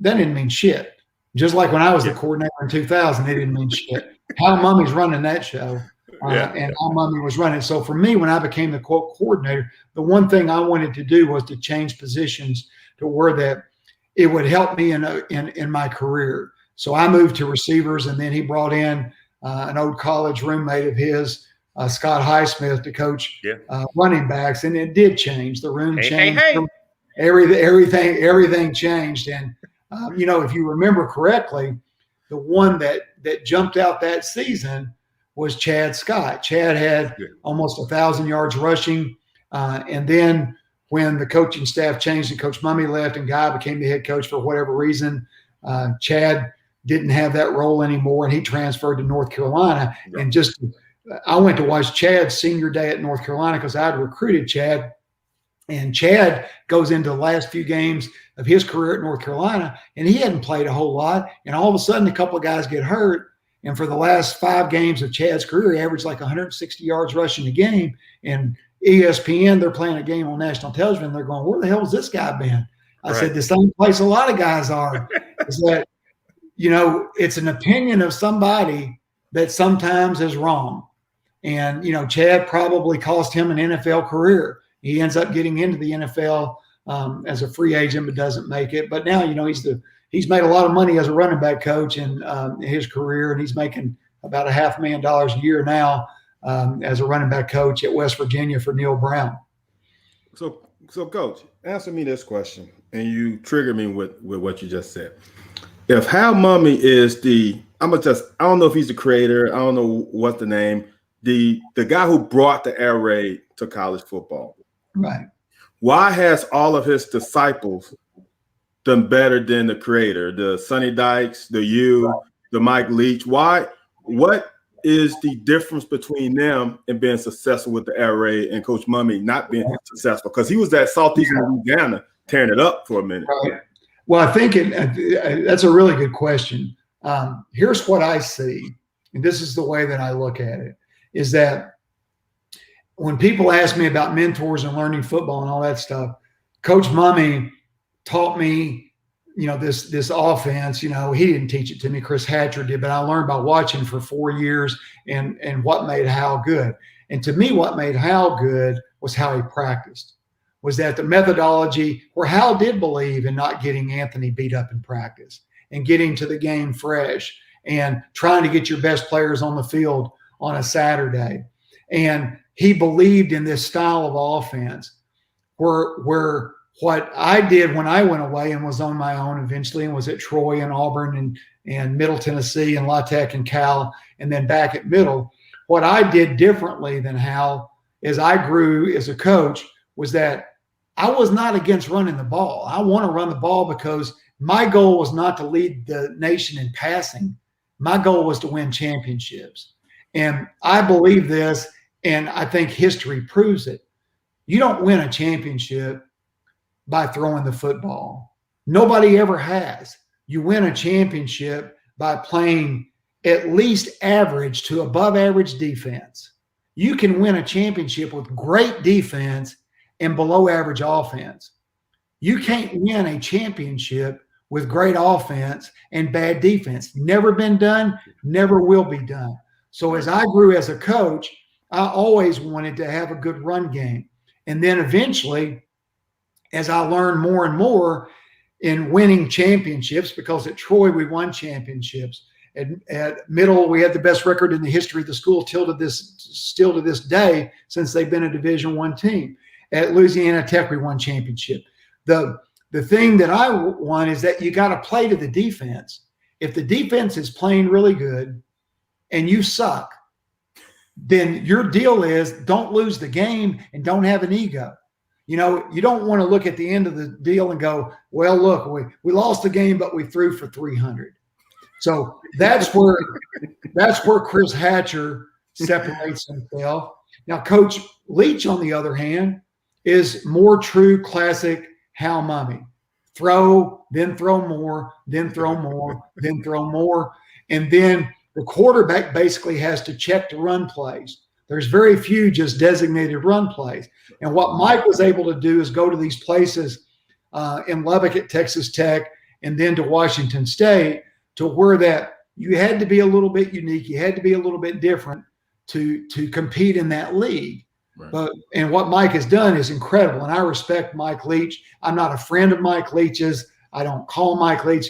that didn't mean shit. Just like when I was the coordinator in 2000, it didn't mean shit. Hal Mumme's running that show, and Hal Mumme was running. So for me, when I became the quote coordinator, the one thing I wanted to do was to change positions to where that it would help me in my career. So I moved to receivers, and then he brought in an old college roommate of his, Scott Highsmith, to coach running backs, and it did change. The room changed. Everything changed, and if you remember correctly, the one that jumped out that season was Chad Scott. Chad had almost 1,000 yards rushing, and then when the coaching staff changed and Coach Mumme left and Guy became the head coach for whatever reason, Chad didn't have that role anymore, and he transferred to North Carolina. Yeah. And I went to watch Chad's senior day at North Carolina because I had recruited Chad. And Chad goes into the last few games of his career at North Carolina, and he hadn't played a whole lot. And all of a sudden, a couple of guys get hurt. And for the last 5 games of Chad's career, he averaged like 160 yards rushing a game. And ESPN, they're playing a game on national television, and they're going, where the hell has this guy been? I said, the same place a lot of guys are. Is that, it's an opinion of somebody that sometimes is wrong. And, Chad probably cost him an NFL career. He ends up getting into the NFL as a free agent, but doesn't make it. But now, he's made a lot of money as a running back coach in his career, and he's making about $500,000 a year now as a running back coach at West Virginia for Neil Brown. So Coach, answer me this question, and you trigger me with what you just said. If Hal Mumme is I don't know if he's the creator, I don't know what the name, the guy who brought the air raid to college football. Right. Why has all of his disciples done better than the creator, the Sonny Dykes, the Mike Leach? Why what is the difference between them and being successful with the Air Raid and Coach Mumme not being successful? Because he was at Southeast Louisiana tearing it up for a minute. Right. Well, I think that's a really good question. Here's what I see, and this is the way that I look at it, is that when people ask me about mentors and learning football and all that stuff, Coach Mumme taught me, this offense. He didn't teach it to me. Chris Hatcher did, but I learned by watching for 4 years and what made Hal good. And to me, what made Hal good was how he practiced, was that the methodology where Hal did believe in not getting Anthony beat up in practice and getting to the game fresh and trying to get your best players on the field on a Saturday. And he believed in this style of offense where what I did when I went away and was on my own eventually and was at Troy and Auburn and Middle Tennessee and La Tech and Cal and then back at Middle, what I did differently than Hal as I grew as a coach was that I was not against running the ball. I want to run the ball because my goal was not to lead the nation in passing. My goal was to win championships. And I believe this, and I think history proves it. You don't win a championship by throwing the football. Nobody ever has. You win a championship by playing at least average to above average defense. You can win a championship with great defense and below average offense. You can't win a championship with great offense and bad defense. Never been done, never will be done. So as I grew as a coach, I always wanted to have a good run game. And then eventually, as I learned more and more in winning championships, because at Troy we won championships. At Middle, we had the best record in the history of the school still to this day, since they've been a Division I team. At Louisiana Tech, we won championship. The thing that I want is that you got to play to the defense. If the defense is playing really good and you suck, then your deal is don't lose the game and don't have an ego. You don't want to look at the end of the deal and go, well, look, we lost the game, but we threw for 300. So that's where Chris Hatcher separates himself. Now, Coach Leach, on the other hand, is more true classic Hal Mumme. Throw, then throw more, then throw more, then throw more. And then the quarterback basically has to check the run plays. There's very few just designated run plays. And what Mike was able to do is go to these places in Lubbock at Texas Tech and then to Washington State, to where that you had to be a little bit unique. You had to be a little bit different to compete in that league. Right. And what Mike has done is incredible. And I respect Mike Leach. I'm not a friend of Mike Leach's. I don't call Mike Leach.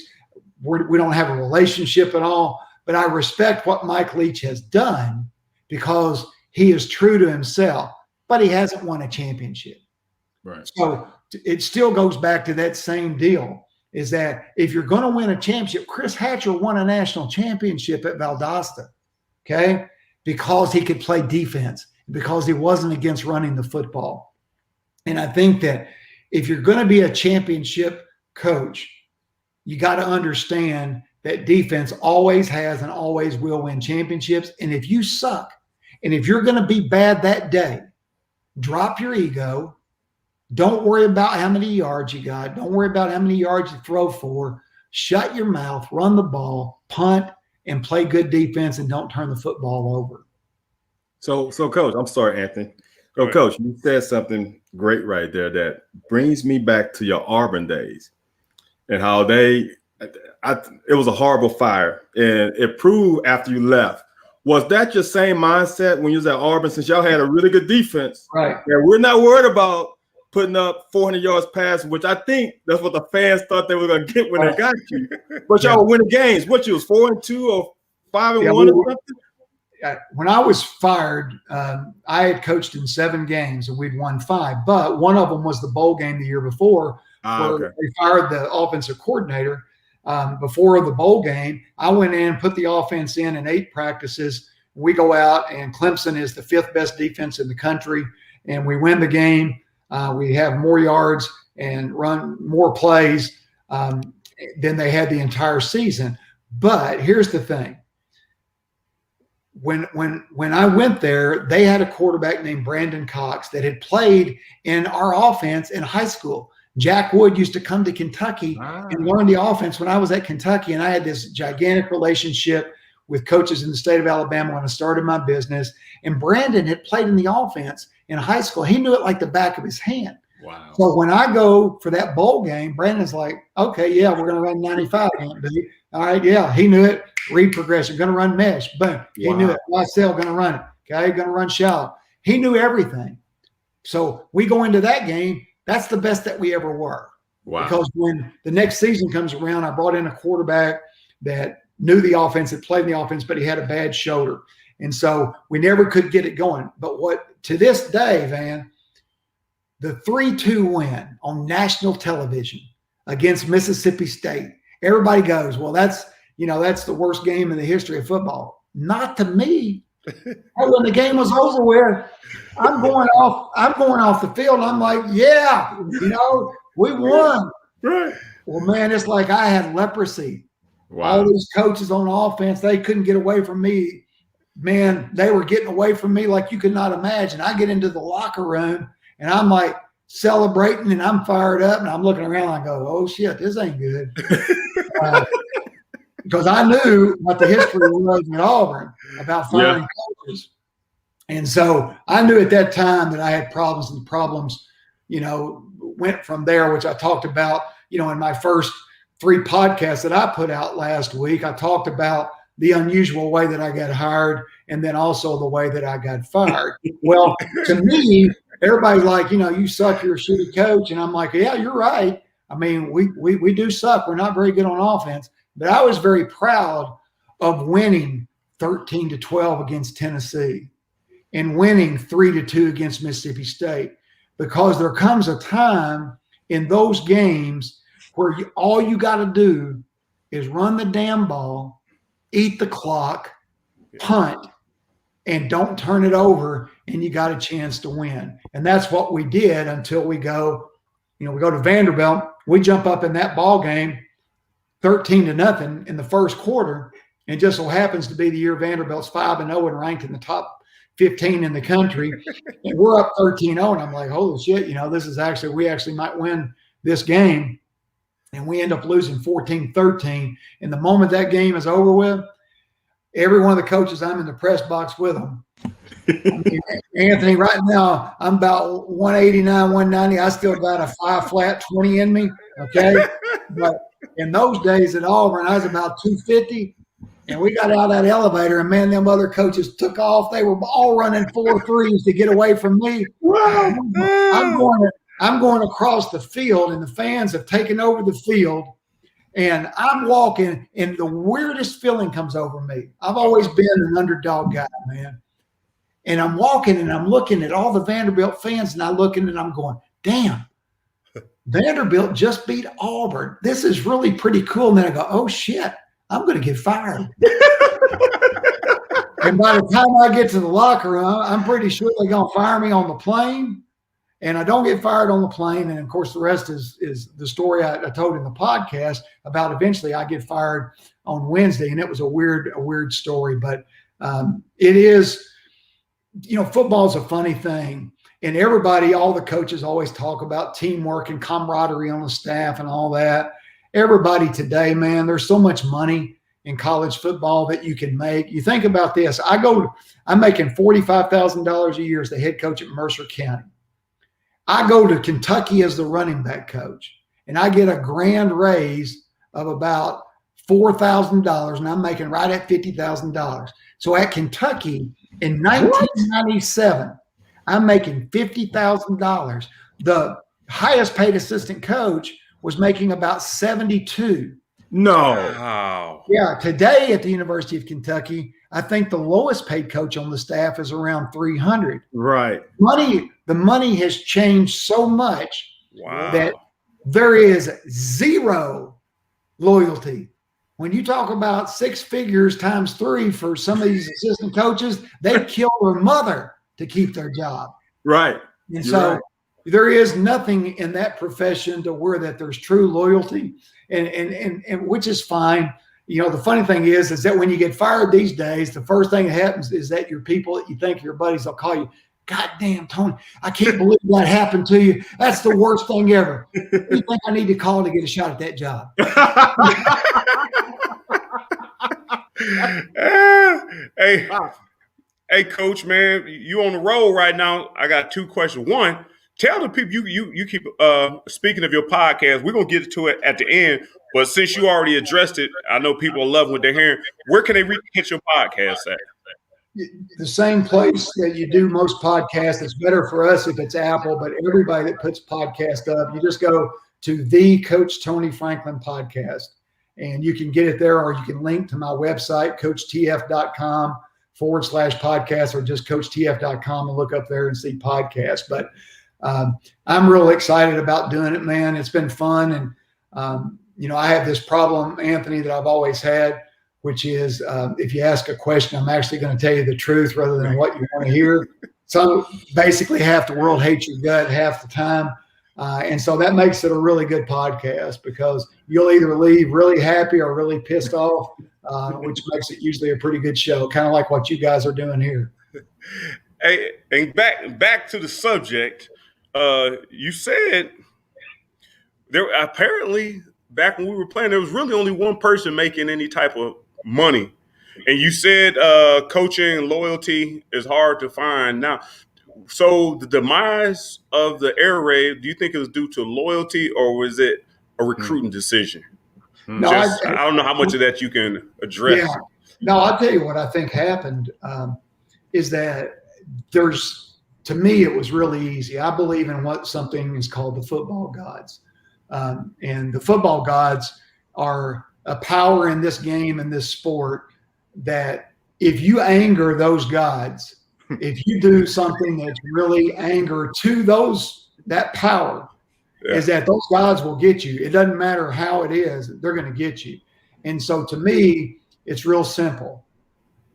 We don't have a relationship at all. But I respect what Mike Leach has done because he is true to himself, but he hasn't won a championship. Right. So it still goes back to that same deal, is that if you're going to win a championship, Chris Hatcher won a national championship at Valdosta, okay, because he could play defense, because he wasn't against running the football. And I think that if you're going to be a championship coach, you got to understand that defense always has and always will win championships. And if you suck, and if you're going to be bad that day, drop your ego. Don't worry about how many yards you got. Don't worry about how many yards you throw for. Shut your mouth, run the ball, punt, and play good defense, and don't turn the football over. So Coach, I'm sorry, Anthony. So, Coach, you said something great right there that brings me back to your Auburn days and how it was a horrible fire, and it proved after you left. Was that your same mindset when you was at Auburn, since y'all had a really good defense? Right. And we're not worried about putting up 400 yards passing, which I think that's what the fans thought they were going to get when they got you. But y'all were winning games. What, you was 4-2 or 5-1 or something? When I was fired, I had coached in 7 games and we'd won 5. But one of them was the bowl game the year before, where they fired the offensive coordinator. Before the bowl game, I went in, put the offense in 8 practices. We go out, and Clemson is the 5th best defense in the country, and we win the game. We have more yards and run more plays than they had the entire season. But here's the thing. when I went there, they had a quarterback named Brandon Cox that had played in our offense in high school. Jack Wood used to come to Kentucky and learn the offense when I was at Kentucky, and I had this gigantic relationship with coaches in the state of Alabama when I started my business. And Brandon had played in the offense in high school. He knew it like the back of his hand. Wow. So when I go for that bowl game, Brandon's like, okay, yeah, we're going to run 95. All right, yeah, he knew it. Read progression, going to run mesh. Boom. He knew it. YSL, going to run it. Okay, going to run shallow. He knew everything. So we go into that game. That's the best that we ever were. Wow. Because when the next season comes around, I brought in a quarterback that knew the offense, had played in the offense, but he had a bad shoulder. And so we never could get it going. But what to this day, Van, the 3-2 win on national television against Mississippi State, everybody goes, well, that's the worst game in the history of football. Not to me. When the game was over with, I'm going off the field. And I'm like, yeah, we won. Right. Well, man, it's like I had leprosy. Wow. All these coaches on offense, they couldn't get away from me. Man, they were getting away from me like you could not imagine. I get into the locker room and I'm like celebrating and I'm fired up and I'm looking around and I go, oh shit, this ain't good. Because I knew what the history was at Auburn about firing coaches. And so I knew at that time that I had problems, and the problems, went from there, which I talked about, in my first 3 podcasts that I put out last week. I talked about the unusual way that I got hired and then also the way that I got fired. Well, to me, everybody's like, you suck, you're a shitty coach. And I'm like, yeah, you're right. I mean, we do suck. We're not very good on offense. But I was very proud of winning 13-12 against Tennessee and winning 3-2 against Mississippi State, because there comes a time in those games where all you got to do is run the damn ball, eat the clock, punt, and don't turn it over, and you got a chance to win. And that's what we did until we go to Vanderbilt. We jump up in that ball game 13-0 in the first quarter, and just so happens to be the year Vanderbilt's 5-0 and ranked in the top 15 in the country. And we're up 13-0, and I'm like, holy shit, we actually might win this game. And we end up losing 14-13. And the moment that game is over with, every one of the coaches, I'm in the press box with them. Anthony, right now, I'm about 189, 190. I still got a 5-flat 20 in me, okay? But in those days at Auburn, I was about 250, and we got out of that elevator, and, man, them other coaches took off. They were all running 4.3s to get away from me. Wow. I'm going across the field, and the fans have taken over the field, and I'm walking, and the weirdest feeling comes over me. I've always been an underdog guy, man. And I'm walking, and I'm looking at all the Vanderbilt fans, and I'm looking, and I'm going, damn, Vanderbilt just beat Auburn. This is really pretty cool. And then I go, oh, shit, I'm going to get fired. And by the time I get to the locker room, I'm pretty sure they're going to fire me on the plane. And I don't get fired on the plane. And, of course, the rest is the story I told in the podcast about eventually I get fired on Wednesday. And it was a weird story. But it is, football is a funny thing. And everybody, all the coaches always talk about teamwork and camaraderie on the staff and all that. Everybody today, man, there's so much money in college football that you can make. You think about this. I'm making $45,000 a year as the head coach at Mercer County. I go to Kentucky as the running back coach, and I get a grand raise of about $4,000, and I'm making right at $50,000. So at Kentucky in 1997, I'm making $50,000. The highest paid assistant coach was making about 72. No. Wow. Yeah. Today at the University of Kentucky, I think the lowest paid coach on the staff is around 300. Right. The money has changed so much that there is zero loyalty. When you talk about 6 figures times 3 for some of these assistant coaches, they kill their mother to keep their job. Right. And so there is nothing in that profession to where that there's true loyalty, and which is fine. you know, the funny thing is that when you get fired these days, the first thing that happens is that your people that you think your buddies will call you, God damn, Tony, I can't believe that happened to you. That's the worst thing ever. You think I need to call to get a shot at that job? Hey, Coach, man, you on the road right now. I got two questions. One, tell the people you keep speaking of your podcast. We're gonna get to it at the end, but since you already addressed it, I know people love what they're hearing. Where can they catch your podcast at? The same place that you do most podcasts. It's better for us if it's Apple, but everybody that puts podcast up, you just go to the Coach Tony Franklin podcast, and you can get it there, or you can link to my website, coachtf.com/podcast, or just coachtf.com and look up there and see podcasts. But I'm real excited about doing it, man. It's been fun. And, you know, I have this problem, Anthony, that I've always had, which is if you ask a question, I'm actually going to tell you the truth rather than what you want to hear. So basically half the world hates your gut half the time. And so that makes it a really good podcast, because you'll either leave really happy or really pissed off, which makes it usually a pretty good show, kind of like what you guys are doing here. Hey, and back to the subject, you said there apparently back when we were playing, there was really only one person making any type of money. And you said coaching loyalty is hard to find now. So the demise of the air raid, do you think it was due to loyalty, or was it a recruiting decision? No, I don't know how much of that you can address. Yeah. No, I'll tell you what I think happened is that to me, it was really easy. I believe in what something is called the football gods. And the football gods are a power in this game, in this sport, that if you anger those gods, if you do something that's really anger to that power, is that those gods will get you. It doesn't matter how it is, they're going to get you. And so to me, it's real simple.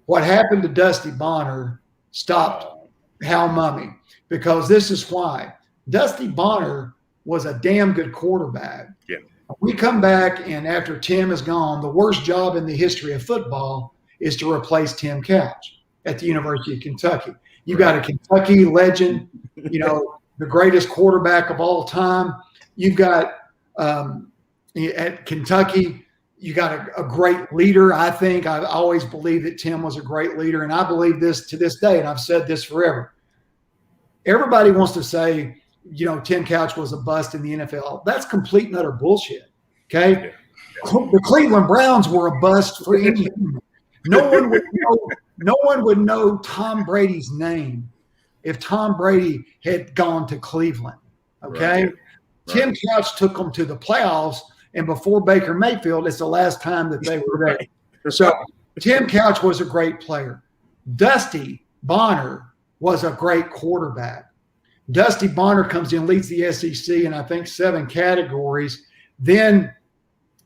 What happened to Dusty Bonner stopped Hal Mumme, because this is why. Dusty Bonner was a damn good quarterback. Yeah. We come back, and after Tim is gone, the worst job in the history of football is to replace Tim Couch at the University of Kentucky. You got a Kentucky legend, you know, the greatest quarterback of all time. You've got at Kentucky, you got a great leader. I think I've always believed that Tim was a great leader, and I believe this to this day, and I've said this forever. Everybody wants to say, you know, Tim Couch was a bust in the NFL. That's complete and utter bullshit. Okay. The Cleveland Browns were a bust for any. No one would know Tom Brady's name if Tom Brady had gone to Cleveland. Okay. Right. Tim Couch took them to the playoffs, and before Baker Mayfield, it's the last time that they were there. So Tim Couch was a great player. Dusty Bonner was a great quarterback. Dusty Bonner comes in, leads the SEC in, I think, 7 categories. Then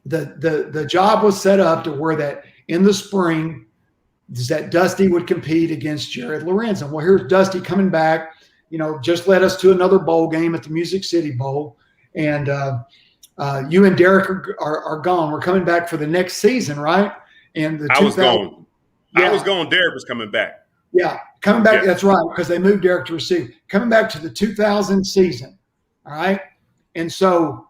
the job was set up to where that in the spring that Dusty would compete against Jared Lorenzen. Well, here's Dusty coming back, you know, just led us to another bowl game at the Music City Bowl. And you and Derek are gone. We're coming back for the next season, right? And I was gone. Yeah. I was gone. Derek was coming back. Yeah, coming back. Yeah. That's right, because they moved Derek to receive. Coming back to the 2000 season, all right? And so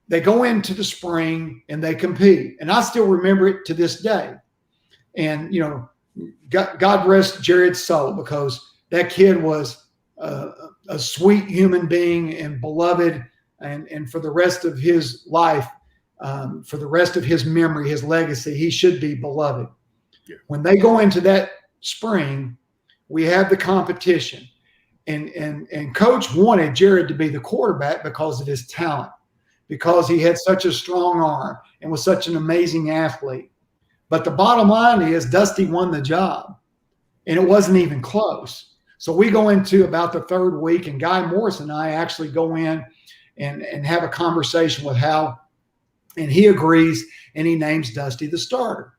they go into the spring and they compete. And I still remember it to this day. And, you know, God rest Jared's soul, because that kid was a sweet human being and beloved. And for the rest of his life, for the rest of his memory, his legacy, he should be beloved. Yeah. When they go into that spring, we have the competition, and Coach wanted Jared to be the quarterback because of his talent, because he had such a strong arm and was such an amazing athlete. But the bottom line is Dusty won the job, and it wasn't even close. So we go into about the 3rd week, and Guy Morris and I actually go in and have a conversation with Hal, and he agrees, and he names Dusty the starter.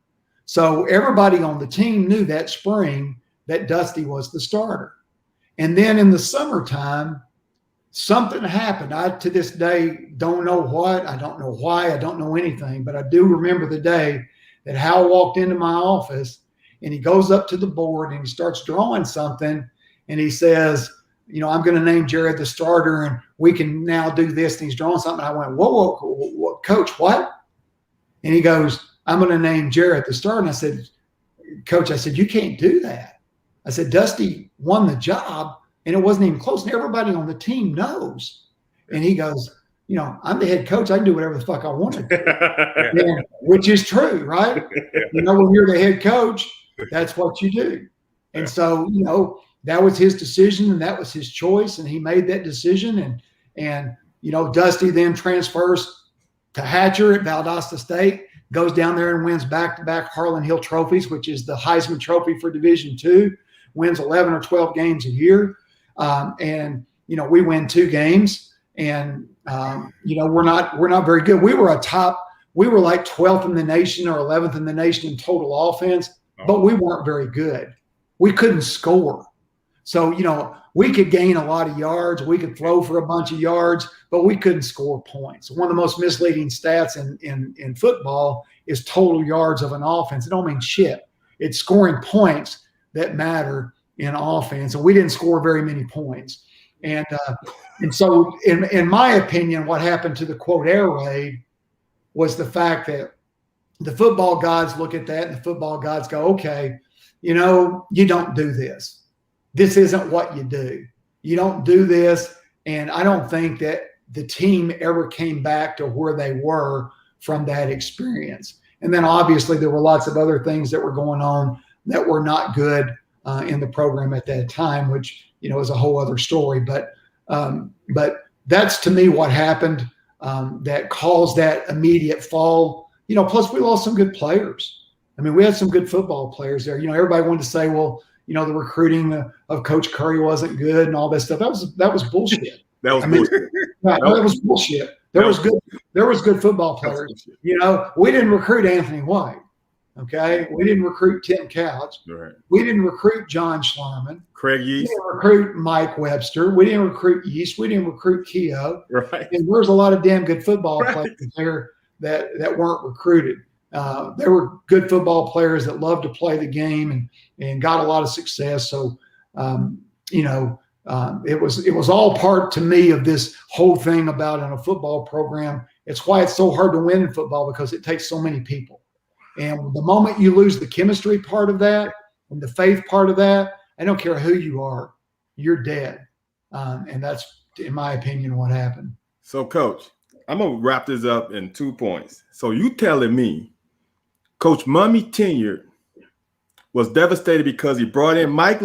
So everybody on the team knew that spring that Dusty was the starter. And then in the summertime, something happened. I, to this day, don't know what. I don't know why. I don't know anything. But I do remember the day that Hal walked into my office and he goes up to the board and he starts drawing something and he says, I'm going to name Jared the starter and we can now do this. And he's drawing something. I went, whoa, Coach, what? And he goes, I'm going to name Jared the starter. And I said, Coach, you can't do that. I said, Dusty won the job and it wasn't even close. And everybody on the team knows. And he goes, I'm the head coach. I can do whatever the fuck I want to do, which is true, right? When you're the head coach, that's what you do. And so, that was his decision and that was his choice. And he made that decision. And Dusty then transfers to Hatcher at Valdosta State, goes down there and wins back-to-back Harlan Hill trophies, which is the Heisman Trophy for Division II, wins 11 or 12 games a year. We win 2 games and, we're not very good. We were like 12th in the nation or 11th in the nation in total offense, but we weren't very good. We couldn't score. So, we could gain a lot of yards. We could throw for a bunch of yards, but we couldn't score points. One of the most misleading stats in football is total yards of an offense. It don't mean shit. It's scoring points that matter in offense. And we didn't score very many points. And so in my opinion, what happened to the quote air raid was the fact that the football gods look at that and the football gods go, okay, you don't do this. This isn't what you do. You don't do this. And I don't think that the team ever came back to where they were from that experience. And then obviously there were lots of other things that were going on that were not good in the program at that time, which, is a whole other story. But that's to me what happened that caused that immediate fall. Plus we lost some good players. I mean, we had some good football players there. Everybody wanted to say, well, the recruiting of Coach Curry wasn't good and all that stuff. That was bullshit. That was bullshit. There was good football players. We didn't recruit Anthony White. Okay, we didn't recruit Tim Couch. Right. We didn't recruit John Schlarman. Craig Yeast. We didn't recruit Mike Webster. We didn't recruit Yeast. We didn't recruit Keogh. Right. And there's a lot of damn good football players there that weren't recruited. There were good football players that loved to play the game and got a lot of success. So, it was all part to me of this whole thing about in a football program. It's why it's so hard to win in football because it takes so many people. And the moment you lose the chemistry part of that and the faith part of that, I don't care who you are, you're dead. And that's, in my opinion, what happened. So, Coach, I'm going to wrap this up in 2 points. So you telling me Coach Mumme tenure was devastated because he brought in Mike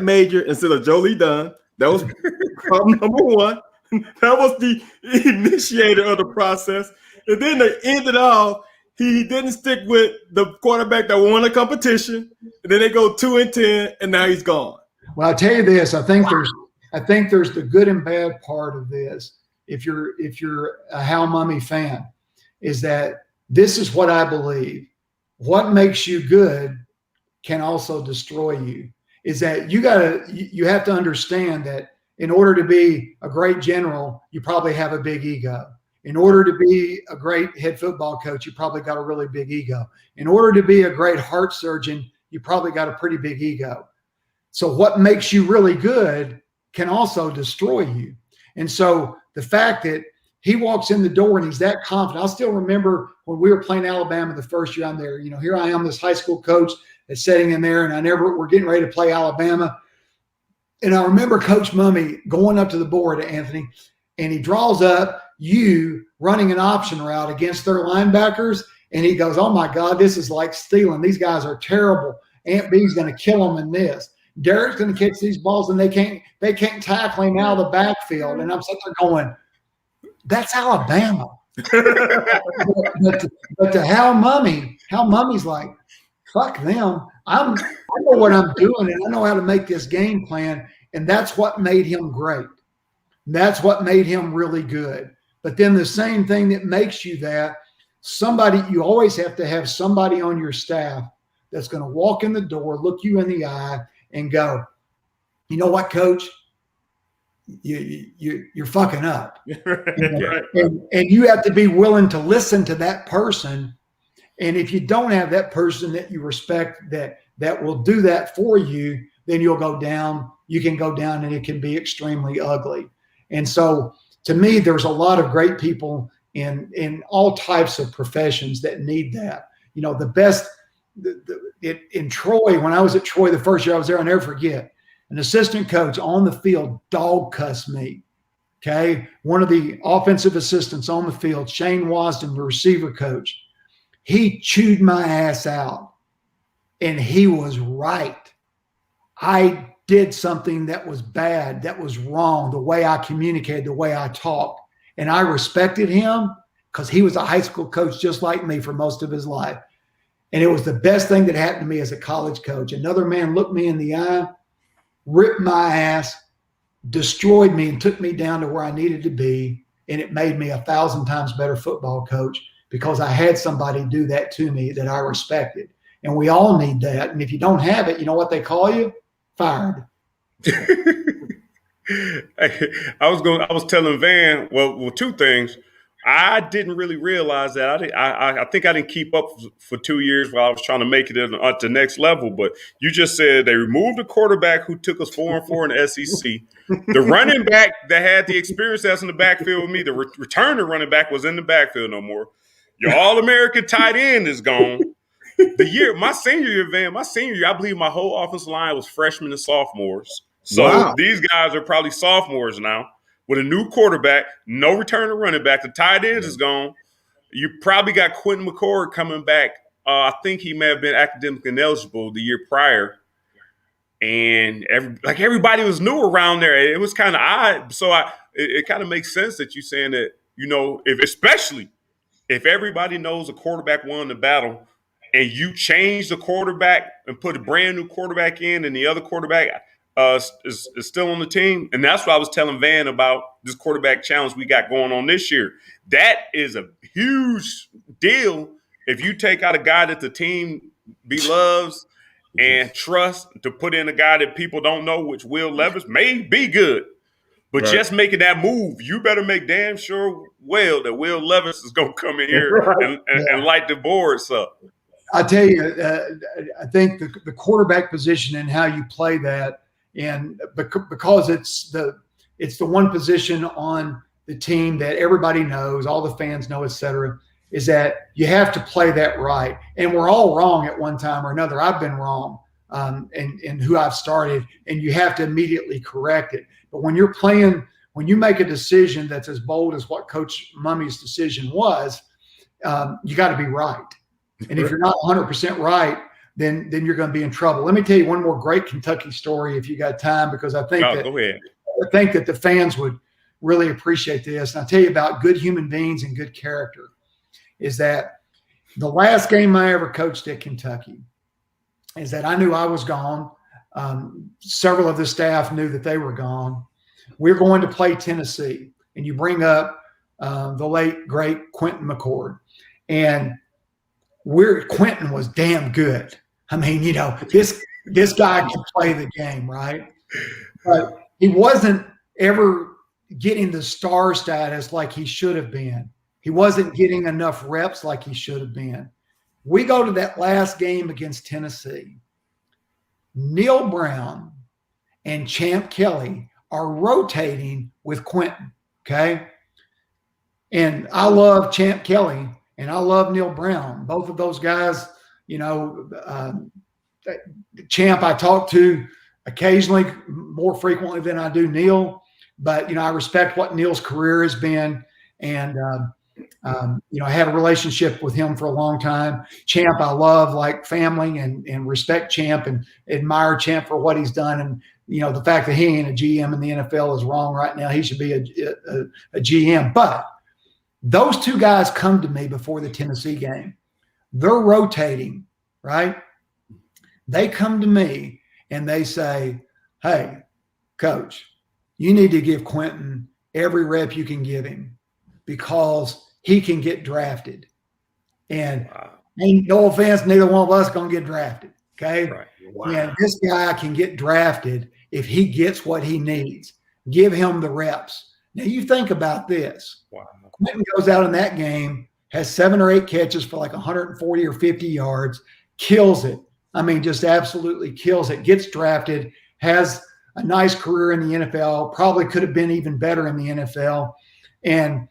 Major instead of Joe Lee Dunn. That was problem number one. That was the initiator of the process. And then to end it all, he didn't stick with the quarterback that won the competition. And then they go 2-10, and now he's gone. Well, I'll tell you this. I think there's the good and bad part of this. If you're a Hal Mumme fan, is that this is what I believe. What makes you good can also destroy you. Is that you have to understand that in order to be a great general, you probably have a big ego. In order to be a great head football coach, you probably got a really big ego. In order to be a great heart surgeon, you probably got a pretty big ego. So what makes you really good can also destroy you. And so the fact that he walks in the door and he's that confident. I still remember when we were playing Alabama the first year I'm there. Here I am, this high school coach that's sitting in there, and we're getting ready to play Alabama. And I remember Coach Mumme going up to the board, Anthony, and he draws up you running an option route against their linebackers. And he goes, oh my God, this is like stealing. These guys are terrible. Aunt B's going to kill them in this. Derek's going to catch these balls and they can't tackle him out of the backfield. And I'm sitting there going, that's Alabama. but to Hal Mumme's like, fuck them. I know what I'm doing and I know how to make this game plan. And that's what made him great. That's what made him really good. But then the same thing that makes you that, you always have to have somebody on your staff that's going to walk in the door, look you in the eye and go, you know what, Coach? You're fucking up. Right. And you have to be willing to listen to that person And if you don't have that person that you respect that will do that for you, then you'll go down. You can go down and it can be extremely ugly. And so to me, there's a lot of great people in all types of professions that need that. You know, the best in Troy, when I was at Troy the first year I was there, I'll never forget, an assistant coach on the field dog cussed me. Okay. One of the offensive assistants on the field, Shane Wasden, the receiver coach, he chewed my ass out, and he was right. I did something that was bad, that was wrong, the way I communicated, the way I talked. And I respected him because he was a high school coach just like me for most of his life. And it was the best thing that happened to me as a college coach. Another man looked me in the eye, ripped my ass, destroyed me, and took me down to where I needed to be. And it made me 1,000 times better football coach because I had somebody do that to me that I respected. And we all need that. And if you don't have it, you know what they call you? Fired. I was telling Van, well, two things. I didn't really realize that. I think I didn't keep up for 2 years while I was trying to make it at the next level. But you just said they removed the quarterback who took us 4-4 in the SEC. The running back that had the experience that's in the backfield with me, the returning running back was in the backfield no more. Your All-American tight end is gone. My senior year, I believe my whole offensive line was freshmen and sophomores. So These guys are probably sophomores now with a new quarterback, no returning running back. The tight ends is gone. You probably got Quentin McCord coming back. I think he may have been academically ineligible the year prior. And everybody was new around there. It was kind of odd. So it kind of makes sense that you're saying that, you know, especially if everybody knows a quarterback won the battle and you change the quarterback and put a brand new quarterback in and the other quarterback is still on the team. And that's what I was telling Van about this quarterback challenge we got going on this year. That is a huge deal if you take out a guy that the team loves and trust to put in a guy that people don't know, which Will Levis may be good. But just making that move, you better make damn sure that Will Levis is going to come in here and light the boards up. I tell you, I think the quarterback position and how you play that, and because it's the one position on the team that everybody knows, all the fans know, et cetera, is that you have to play that right. And we're all wrong at one time or another. I've been wrong in who I've started, and you have to immediately correct it. But when you're playing, when you make a decision that's as bold as what Coach Mummy's decision was, you got to be right. And if you're not 100% right, then you're going to be in trouble. Let me tell you one more great Kentucky story if you got time, because I think that the fans would really appreciate this. And I'll tell you about good human beings and good character. Is that the last game I ever coached at Kentucky is that I knew I was gone. Several of the staff knew that they were gone. We're going to play Tennessee. And you bring up the late, great Quentin McCord. And Quentin was damn good. I mean, you know, this guy can play the game, right? But he wasn't ever getting the star status like he should have been. He wasn't getting enough reps like he should have been. We go to that last game against Tennessee. Neil Brown and Champ Kelly are rotating with Quentin, okay? And I love Champ Kelly and I love Neil Brown. Both of those guys, you know, Champ I talk to occasionally, more frequently than I do Neil. But, you know, I respect what Neil's career has been. And, you know, I had a relationship with him for a long time. Champ I love like family and respect Champ and admire Champ for what he's done. And, you know, the fact that he ain't a GM in the NFL is wrong right now. He should be a GM. But those two guys come to me before the Tennessee game. They're rotating, right? They come to me and they say, hey, Coach, you need to give Quentin every rep you can give him because he can get drafted. And ain't no offense, neither one of us going to get drafted, okay? Right. Wow. And this guy can get drafted if he gets what he needs. Give him the reps. Now, you think about this. Wow. Quentin goes out in that game, has 7 or 8 catches for like 140 or 50 yards, kills it. I mean, just absolutely kills it, gets drafted, has a nice career in the NFL, probably could have been even better in the NFL. And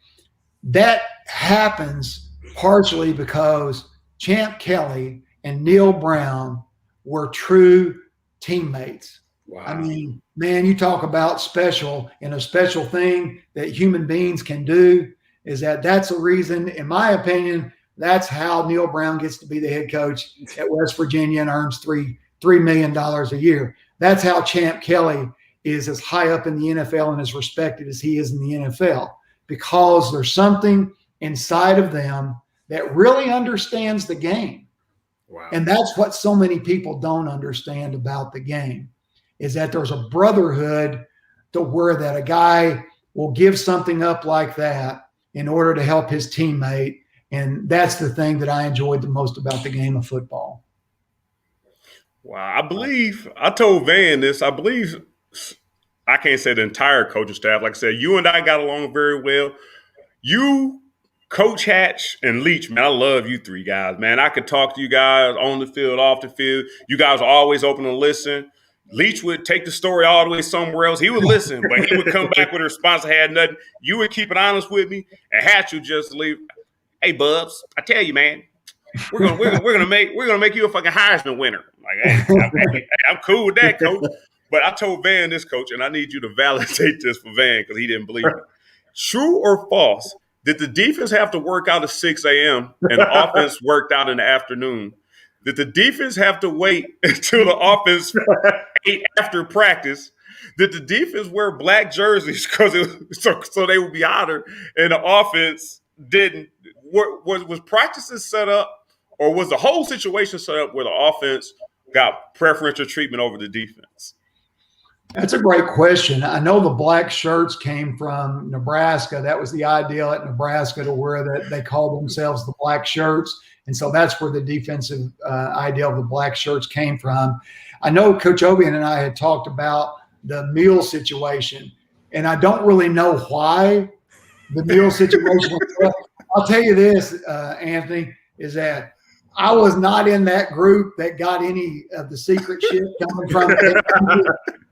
that happens partially because Champ Kelly and Neil Brown were true teammates. Wow. I mean, man, you talk about special, and a special thing that human beings can do is that's the reason, in my opinion, that's how Neil Brown gets to be the head coach at West Virginia and earns $3 million a year. That's how Champ Kelly is as high up in the NFL and as respected as he is in the NFL, because there's something inside of them that really understands the game. Wow. And that's what so many people don't understand about the game, is that there's a brotherhood to where that a guy will give something up like that in order to help his teammate. And that's the thing that I enjoyed the most about the game of football. Wow. I told Van this, I can't say the entire coaching staff. Like I said, you and I got along very well. You, Coach Hatch, and Leach, man, I love you three guys, man. I could talk to you guys on the field, off the field. You guys are always open to listen. Leach would take the story all the way somewhere else. He would listen, but he would come back with a response that had nothing. You would keep it honest with me, and Hatch would just leave. Hey, Bubs, I tell you, man, we're gonna make you a fucking Heisman winner. Like, hey, I'm cool with that, Coach. But I told Van this, Coach, and I need you to validate this for Van because he didn't believe me. True or false? Did the defense have to work out at 6 a.m. and the offense worked out in the afternoon? Did the defense have to wait until the offense ate after practice? Did the defense wear black jerseys so they would be hotter and the offense didn't? Was practices set up, or was the whole situation set up where the offense got preferential treatment over the defense? That's a great question. I know the black shirts came from Nebraska. That was the ideal at Nebraska, to where that they called themselves the black shirts. And so that's where the defensive ideal of the black shirts came from. I know Coach Obian and I had talked about the meal situation, and I don't really know why the meal situation was. I'll tell you this, Anthony, is that I was not in that group that got any of the secret shit coming from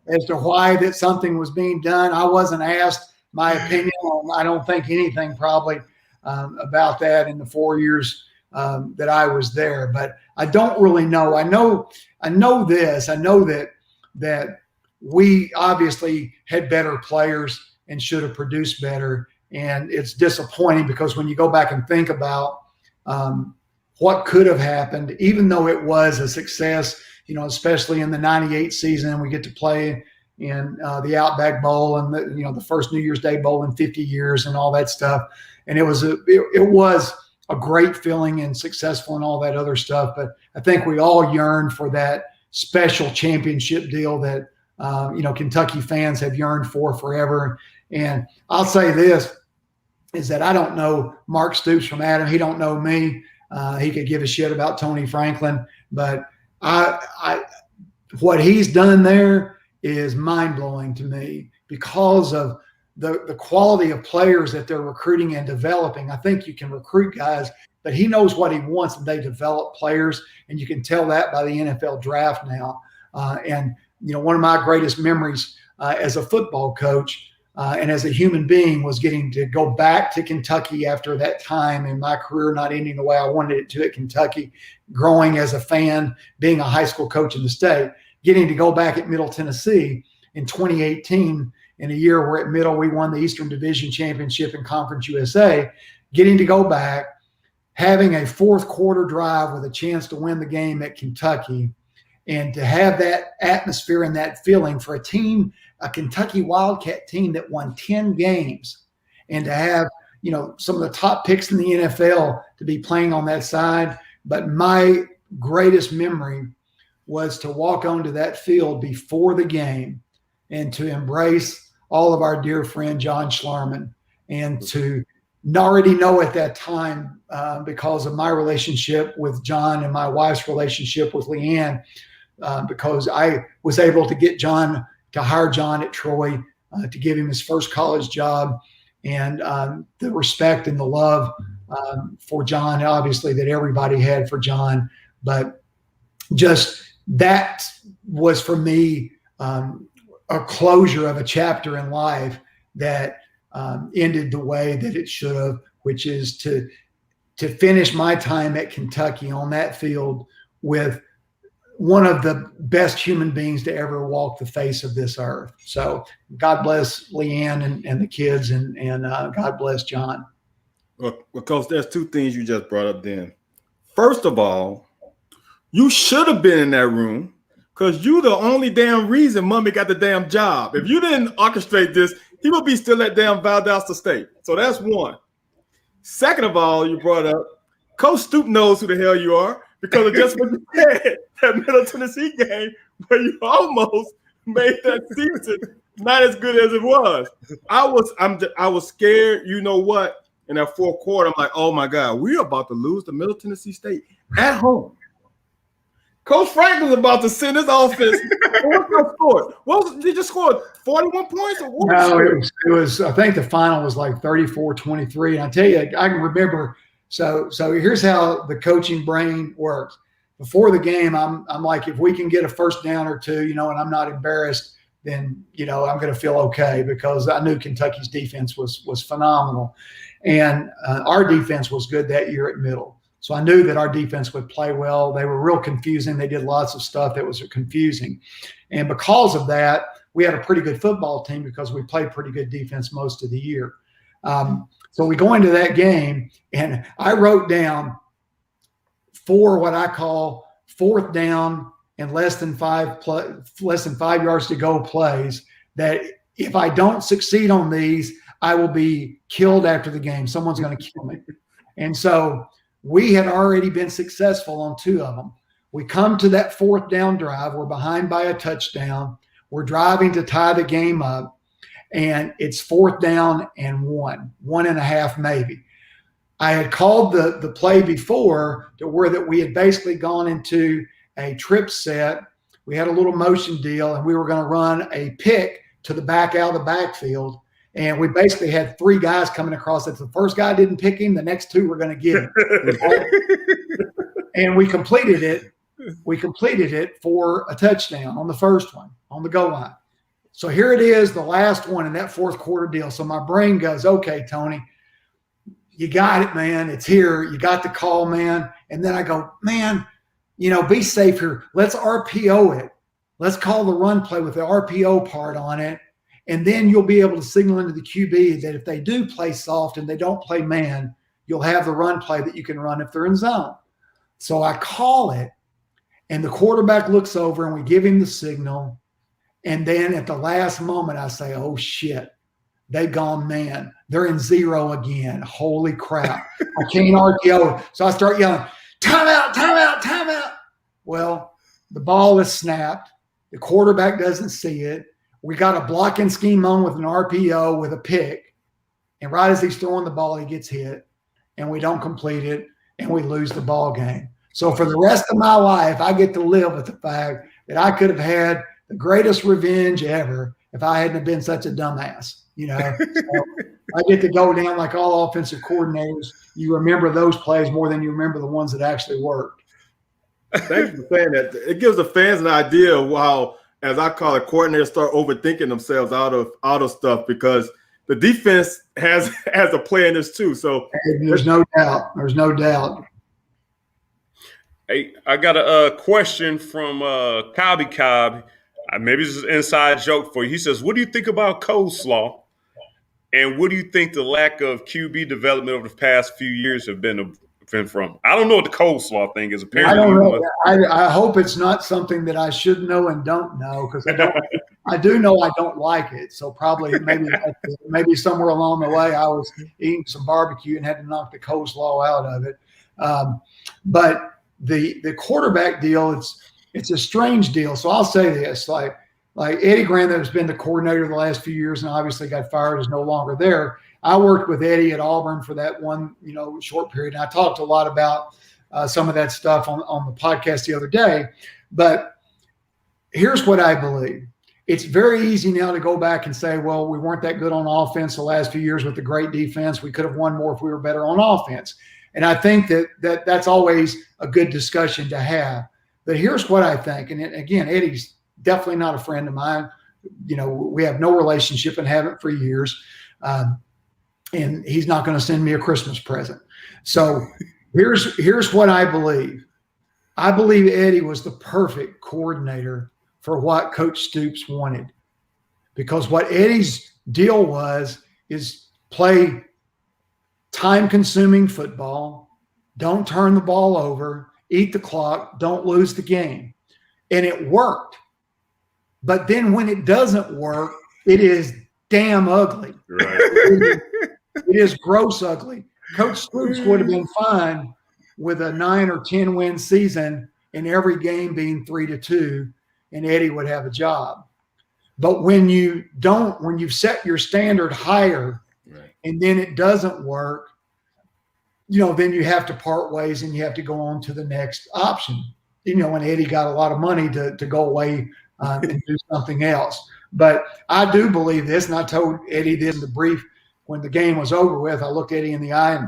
as to why that something was being done. I wasn't asked my opinion on, I don't think, anything probably about that in the 4 years that I was there. But I don't really know. I know this. I know that we obviously had better players and should have produced better. And it's disappointing because when you go back and think about what could have happened, even though it was a success, especially in the 98 season, we get to play in the Outback Bowl and the first New Year's Day Bowl in 50 years and all that stuff. And it was a great feeling and successful and all that other stuff. But I think we all yearned for that special championship deal that, Kentucky fans have yearned for forever. And I'll say this, is that I don't know Mark Stoops from Adam. He don't know me. He could give a shit about Tony Franklin, but what he's done there is mind-blowing to me because of the quality of players that they're recruiting and developing. I think you can recruit guys, but he knows what he wants, and they develop players, and you can tell that by the NFL draft now. And one of my greatest memories as a football coach and as a human being was getting to go back to Kentucky after that time in my career not ending the way I wanted it to at Kentucky, growing as a fan, being a high school coach in the state, getting to go back at Middle Tennessee in 2018, in a year where at Middle we won the Eastern Division Championship in Conference USA, getting to go back, having a fourth quarter drive with a chance to win the game at Kentucky, and to have that atmosphere and that feeling for a team, a Kentucky Wildcat team that won 10 games, and to have, some of the top picks in the NFL to be playing on that side. But my greatest memory was to walk onto that field before the game and to embrace all of our dear friend John Schlarman, and to already know at that time, because of my relationship with John and my wife's relationship with Leanne, because I was able to hire John at Troy, to give him his first college job, and the respect and the love for John, obviously, that everybody had for John. But just that was, for me, a closure of a chapter in life that ended the way that it should have, which is to finish my time at Kentucky on that field with one of the best human beings to ever walk the face of this earth. So God bless Leanne and the kids, and God bless John. Well, Coach, there's two things you just brought up then. First of all, you should have been in that room because you the only damn reason Mommy got the damn job. If you didn't orchestrate this, he would be still at damn Valdosta State. So that's one. Second of all, you brought up Coach Stoop knows who the hell you are because of just what you said, that Middle Tennessee game where you almost made that season not as good as it was. I was scared. You know what? In that fourth quarter, I'm like, oh my God, we're about to lose to Middle Tennessee State at home. Coach Franklin's about to send his offense. What's your score? Did you score 41 points? Or what? No, it was. I think the final was like 34-23. And I tell you, I can remember. So here's how the coaching brain works. Before the game, I'm like, if we can get a first down or two, and I'm not embarrassed, then I'm going to feel okay, because I knew Kentucky's defense was phenomenal, and our defense was good that year at Middle. So I knew that our defense would play well. They were real confusing. They did lots of stuff that was confusing. And because of that, we had a pretty good football team because we played pretty good defense most of the year. So we go into that game, and I wrote down 4 what I call fourth down and less than 5 yards to go plays, that if I don't succeed on these, I will be killed after the game. Someone's going to kill me. And so we had already been successful on 2 of them. We come to that fourth down drive. We're behind by a touchdown. We're driving to tie the game up, and it's 4th down and 1.5 maybe. I had called the play before to where that we had basically gone into a trip set. We had a little motion deal, and we were going to run a pick to the back out of the backfield. And we basically had 3 guys coming across. If the first guy didn't pick him, the next 2 were going to get him. And we completed it. We completed it for a touchdown on the first one, on the goal line. So here it is, the last one in that fourth quarter deal. So my brain goes, okay, Tony, you got it, man. It's here. You got the call, man. And then I go, man, be safe here. Let's RPO it. Let's call the run play with the RPO part on it. And then you'll be able to signal into the QB that if they do play soft and they don't play man, you'll have the run play that you can run if they're in zone. So I call it, and the quarterback looks over, and we give him the signal. And then at the last moment, I say, oh, shit, they've gone man. They're in zero again. Holy crap. I can't RPO. So I start yelling, timeout, timeout, timeout. Well, the ball is snapped. The quarterback doesn't see it. We got a blocking scheme on with an RPO with a pick. And right as he's throwing the ball, he gets hit, and we don't complete it, and we lose the ball game. So for the rest of my life, I get to live with the fact that I could have had the greatest revenge ever if I hadn't been such a dumbass. So I get to go down like all offensive coordinators. You remember those plays more than you remember the ones that actually worked. Thanks for saying that. It gives the fans an idea of how, as I call it, coordinators start overthinking themselves out of stuff, because the defense has a play in this too. So there's no doubt. There's no doubt. Hey, I got a question from Cobby Cobb. Maybe this is an inside joke for you. He says, what do you think about coleslaw? And what do you think the lack of QB development over the past few years have been from? I don't know what the coleslaw thing is. Apparently, I don't know. I hope it's not something that I should know and don't know, because I do know I don't like it. So probably maybe somewhere along the way I was eating some barbecue and had to knock the coleslaw out of it. But the quarterback deal, it's a strange deal. So I'll say this, like Eddie Grant, that has been the coordinator the last few years and obviously got fired, is no longer there. I worked with Eddie at Auburn for that one, short period. And I talked a lot about some of that stuff on the podcast the other day. But here's what I believe. it's very easy now to go back and say, well, we weren't that good on offense the last few years with the great defense. We could have won more if we were better on offense. And I think that's always a good discussion to have. But here's what I think. And again, Eddie's definitely not a friend of mine. We have no relationship and haven't for years. And he's not going to send me a Christmas present. So here's what I believe. I believe Eddie was the perfect coordinator for what Coach Stoops wanted, because what Eddie's deal is play time-consuming football, don't turn the ball over, eat the clock, don't lose the game. And it worked. But then when it doesn't work, it is damn ugly. Right. It is gross ugly. Coach Stoops would have been fine with a 9 or 10 win season and every game being 3-2, and Eddie would have a job. But when you've set your standard higher, right, and then it doesn't work, then you have to part ways and you have to go on to the next option. And Eddie got a lot of money to go away and do something else. But I do believe this, and I told Eddie this in the brief when the game was over with. I looked Eddie in the eye,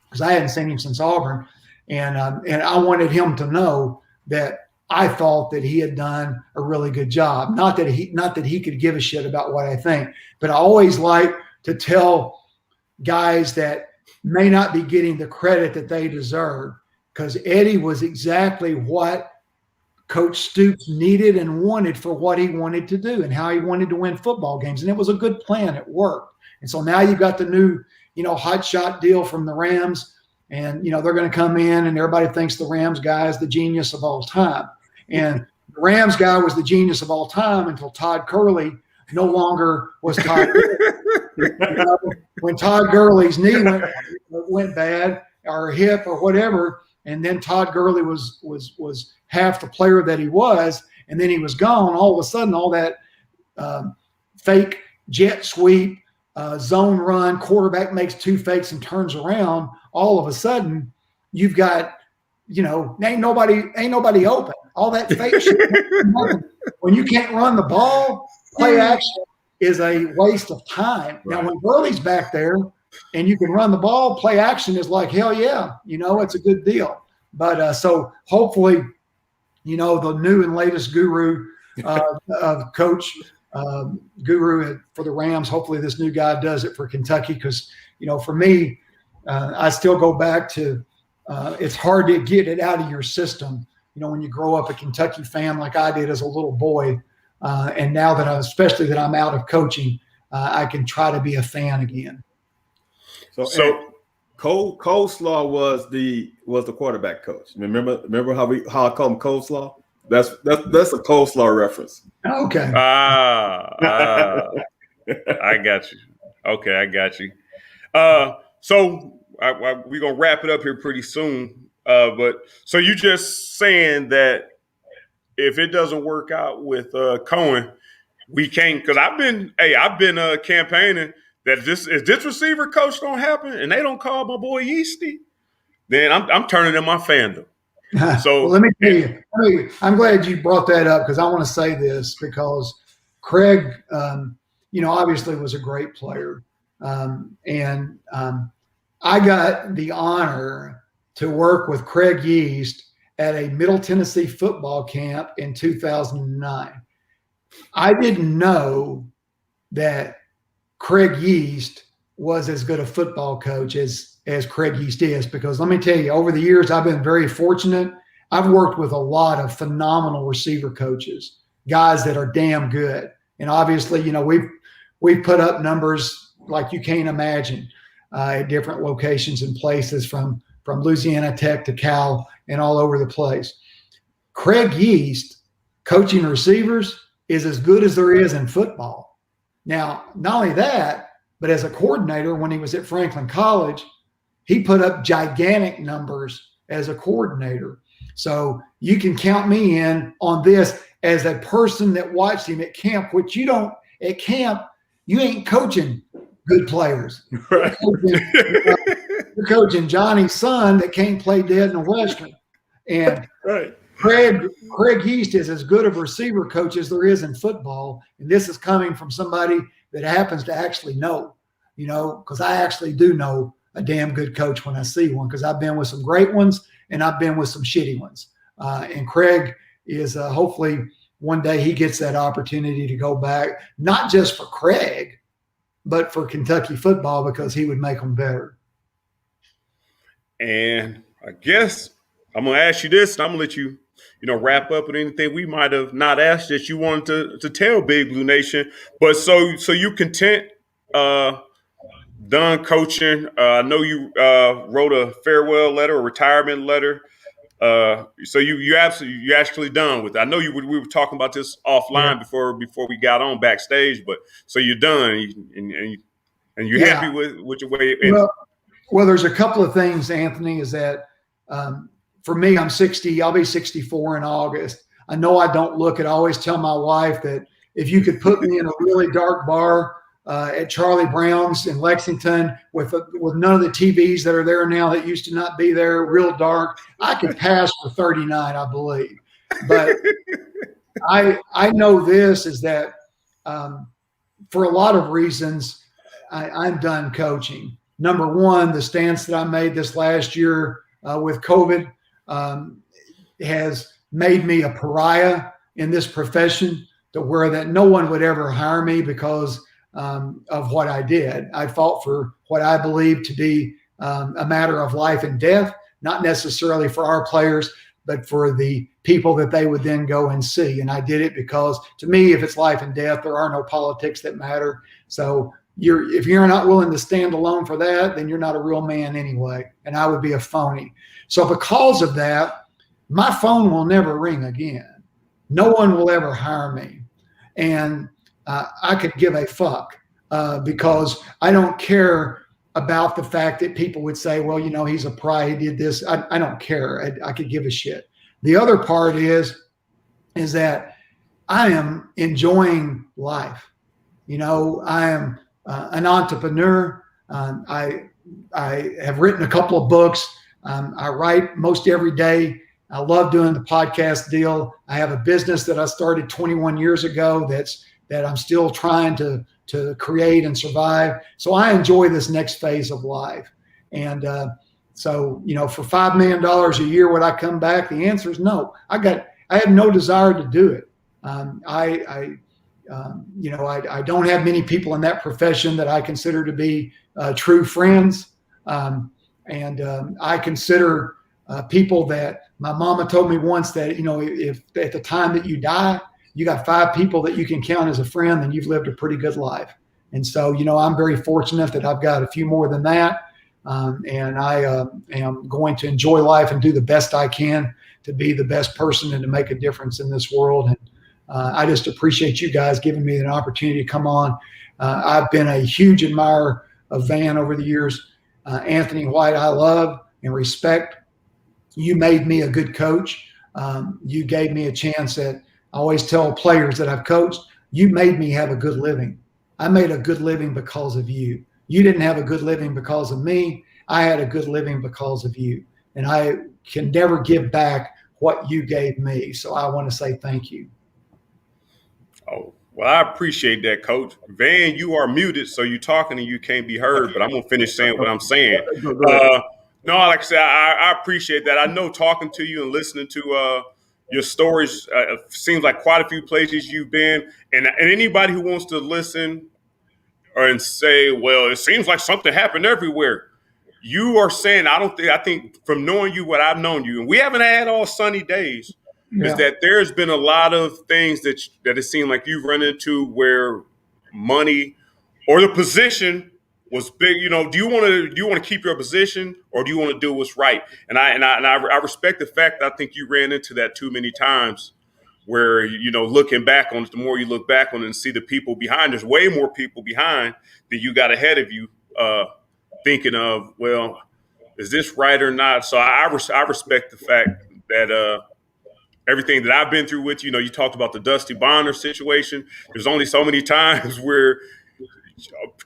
because I hadn't seen him since Auburn, and I wanted him to know that I thought that he had done a really good job. Not that he could give a shit about what I think, but I always like to tell guys that may not be getting the credit that they deserve, because Eddie was exactly what Coach Stoops needed and wanted for what he wanted to do and how he wanted to win football games. And it was a good plan. It worked. And so now you've got the new, hot shot deal from the Rams, and, they're going to come in and everybody thinks the Rams guy is the genius of all time. And the Rams guy was the genius of all time until Todd Gurley no longer was Todd Gurley. When Todd Gurley's knee went bad, or hip or whatever, and then Todd Gurley was half the player that he was, and then he was gone, all of a sudden all that fake jet sweep, zone run, quarterback makes 2 fakes and turns around, all of a sudden you've got, ain't nobody open. All that fake shit. When you can't run the ball, play action is a waste of time. Right. Now, when Gurley's back there and you can run the ball, play action is like, hell yeah, it's a good deal. But so hopefully, the new and latest guru, coach, guru for the Rams, hopefully this new guy does it for Kentucky, because, for me, I still go back to it's hard to get it out of your system. When you grow up a Kentucky fan like I did as a little boy, and now that especially that I'm out of coaching, I can try to be a fan again. So Coleslaw was the quarterback coach. Remember how I call him Coleslaw? That's a Coleslaw reference. Okay. I got you. Okay, I got you. So we're gonna wrap it up here pretty soon. But so you just saying that if it doesn't work out with Cohen, we can't, because I've been campaigning that if this receiver coach don't happen and they don't call my boy Yeasty, then I'm turning in my fandom. So well, let me tell you, I'm glad you brought that up, because I want to say this, because Craig, obviously was a great player, and I got the honor to work with Craig Yeast at a Middle Tennessee football camp in 2009. I didn't know that Craig Yeast was as good a football coach as Craig Yeast is, because let me tell you, over the years, I've been very fortunate. I've worked with a lot of phenomenal receiver coaches, guys that are damn good. And obviously, we've put up numbers like you can't imagine at different locations and places, from Louisiana Tech to Cal and all over the place. Craig Yeast coaching receivers is as good as there is in football. Now, not only that, but as a coordinator, when he was at Franklin College, he put up gigantic numbers as a coordinator. So you can count me in on this as a person that watched him at camp, which you don't at camp, you ain't coaching good players. Right. You're coaching Johnny's son that can't play dead in a Western. And right. Craig East is as good of a receiver coach as there is in football. And this is coming from somebody that happens to actually know, because I actually do know a damn good coach when I see one, because I've been with some great ones and I've been with some shitty ones. And Craig is hopefully one day he gets that opportunity to go back, not just for Craig, but for Kentucky football, because he would make them better. And I guess I'm going to ask you this, and I'm going to let you, wrap up with anything we might have not asked that you wanted to tell Big Blue Nation. But so you content, done coaching. I know you wrote a farewell letter, a retirement letter. So you actually done with it. I know we were talking about this offline before we got on backstage, but so you're done and you're happy with your way. Well, there's a couple of things, Anthony, is that for me, I'm 60. I'll be 64 in August. I know I don't look it. I always tell my wife that if you could put me in a really dark bar at Charlie Brown's in Lexington with none of the TVs that are there now that used to not be there, real dark, I could pass for 39, I believe. But I know this is that for a lot of reasons, I'm done coaching. Number one, the stance that I made this last year with COVID has made me a pariah in this profession, to where that no one would ever hire me because of what I did. I fought for what I believe to be a matter of life and death, not necessarily for our players, but for the people that they would then go and see. And I did it because, to me, if it's life and death, there are no politics that matter. So if you're not willing to stand alone for that, then you're not a real man anyway. And I would be a phony. So because of that, my phone will never ring again. No one will ever hire me. And I could give a fuck because I don't care about the fact that people would say, well, he's a pariah, he did this. I don't care. I could give a shit. The other part is that I am enjoying life. I am an entrepreneur. I have written a couple of books. I write most every day. I love doing the podcast deal. I have a business that I started 21 years ago that I'm still trying to create and survive. So I enjoy this next phase of life. And so, for $5 million a year, would I come back? The answer is no. I have no desire to do it. I don't have many people in that profession that I consider to be true friends. And I consider people that my mama told me once that, if at the time that you die, you got 5 people that you can count as a friend, then you've lived a pretty good life. And so, I'm very fortunate that I've got a few more than that. And I am going to enjoy life and do the best I can to be the best person and to make a difference in this world. And I just appreciate you guys giving me an opportunity to come on. I've been a huge admirer of Van over the years. Anthony White, I love and respect. You made me a good coach. You gave me a chance at, I always tell players that I've coached, you made me have a good living. I made a good living because of you. You didn't have a good living because of me. I had a good living because of you. And I can never give back what you gave me. So I want to say thank you. Oh, well, I appreciate that, Coach. Van, you are muted, so you're talking and you can't be heard, but I'm going to finish saying what I'm saying. No, like I said, I appreciate that. I know talking to you and listening to your stories, seems like quite a few places you've been. And anybody who wants to listen and say, well, it seems like something happened everywhere. You are saying, I think from knowing you, what I've known you, and we haven't had all sunny days, is that there's been a lot of things that it seemed like you've run into where money or the position was big. Do you want to keep your position, or do you want to do what's right? And I respect the fact that I think you ran into that too many times, where looking back on it, the more you look back on it and see the people behind, there's way more people behind than you got ahead of you, thinking of, well, is this right or not? So I respect the fact that everything that I've been through with you talked about the Dusty Bonner situation. There's only so many times where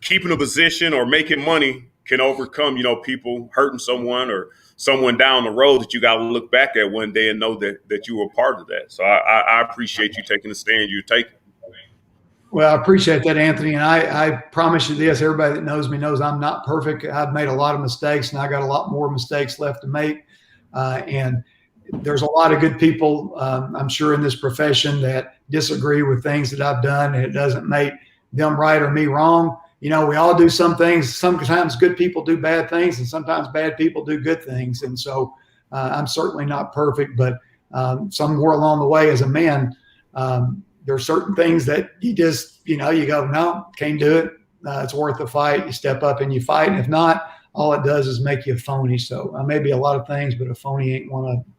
keeping a position or making money can overcome, people hurting someone or someone down the road that you got to look back at one day and know that you were a part of that. So I appreciate you taking the stand you're taking. Well, I appreciate that, Anthony. And I promise you this, everybody that knows me knows I'm not perfect. I've made a lot of mistakes, and I got a lot more mistakes left to make. And there's a lot of good people, I'm sure, in this profession that disagree with things that I've done, and it doesn't make them right or me wrong. We all do some things. Sometimes good people do bad things, and sometimes bad people do good things. And so I'm certainly not perfect, but somewhere along the way as a man, there are certain things that you just, you go, no, can't do it. It's worth the fight. You step up and you fight. And if not, all it does is make you a phony. So I may be a lot of things, but a phony ain't one of them.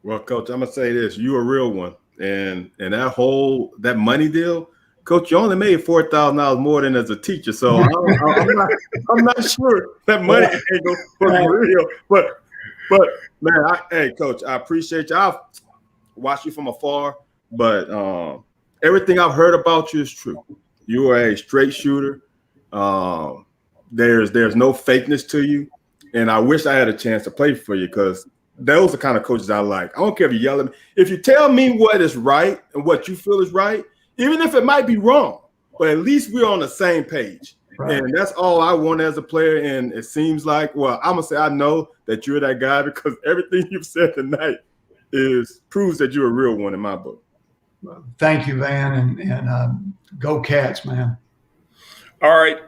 Well, Coach, I'm going to say this. You a real one. And that money deal, Coach, you only made $4,000 more than as a teacher. So I'm not sure that money ain't going to be real. But man, hey, Coach, I appreciate you. I've watched you from afar, but everything I've heard about you is true. You are a straight shooter. There's no fakeness to you. And I wish I had a chance to play for you, because those are the kind of coaches I like. I don't care if you yell at me. If you tell me what is right and what you feel is right, even if it might be wrong, but at least we're on the same page. Right. And that's all I want as a player. And it seems like, well, I'm going to say I know that you're that guy, because everything you've said tonight proves that you're a real one in my book. Thank you, Van, and go Cats, man. All right.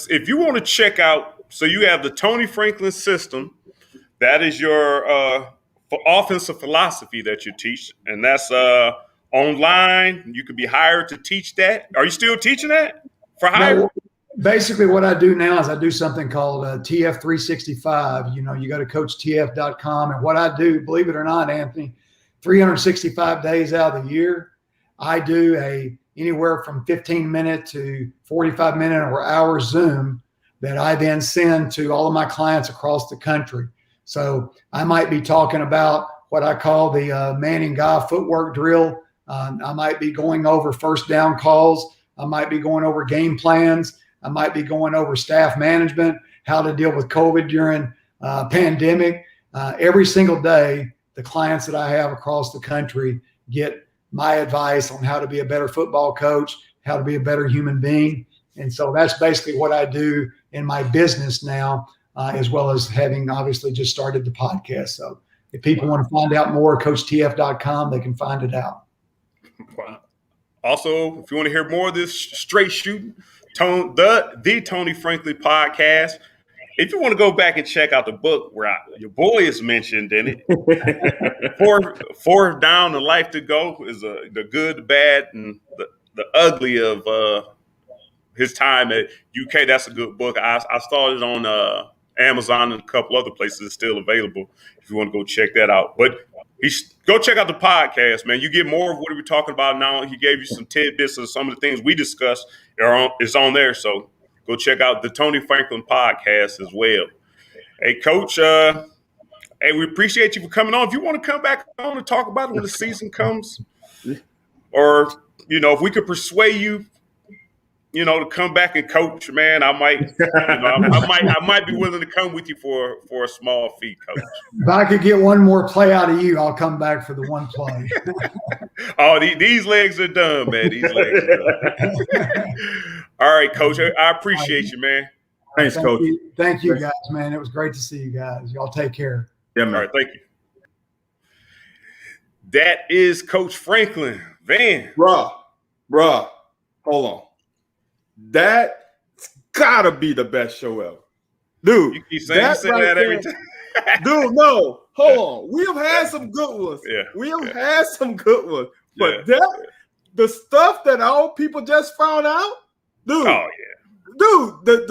If you want to check out, so you have the Tony Franklin system. That is your offensive philosophy that you teach, and that's online. You could be hired to teach that. Are you still teaching that for hire? No, basically, what I do now is I do something called TF365. You go to CoachTF.com, and what I do, believe it or not, Anthony, 365 days out of the year, I do anywhere from 15-minute to 45-minute or hour Zoom that I then send to all of my clients across the country. So I might be talking about what I call the Manning Guy footwork drill. I might be going over first down calls. I might be going over game plans. I might be going over staff management, how to deal with COVID during pandemic. Every single day, the clients that I have across the country get my advice on how to be a better football coach, how to be a better human being. And so that's basically what I do in my business now, as well as having obviously just started the podcast. So if people want to find out more, CoachTF.com, they can find it out. Wow. Also, if you want to hear more of this straight shooting, the Tony Franklin podcast, if you want to go back and check out the book where your boy is mentioned in it, Fourth Down, The Life to Go, is the good, the bad, and the ugly of his time at UK. That's a good book. I started on Amazon and a couple other places. It's still available if you want to go check that out. But go check out the podcast, man. You get more of what we're talking about now. He gave you some tidbits of some of the things we discussed is on there. So go check out the Tony Franklin podcast as well. Hey, Coach, hey, we appreciate you for coming on. If you want to come back on and talk about it when the season comes, or, if we could persuade you, to come back and coach, man, I might, I might be willing to come with you for a small fee, Coach. If I could get one more play out of you, I'll come back for the one play. Oh, these legs are done, man. These legs are done. All right, Coach. I appreciate you, man. Thanks, Coach. Thank you, guys, man. It was great to see you guys. Y'all take care. Yeah, man. All right, thank you. That is Coach Franklin. Van. Bruh, hold on. That's gotta be the best show ever. Dude, you keep saying that every time. Dude, no. Hold on. We have had some good ones. Yeah. We have had some good ones. But the stuff that all people just found out, dude. Oh, yeah. Dude,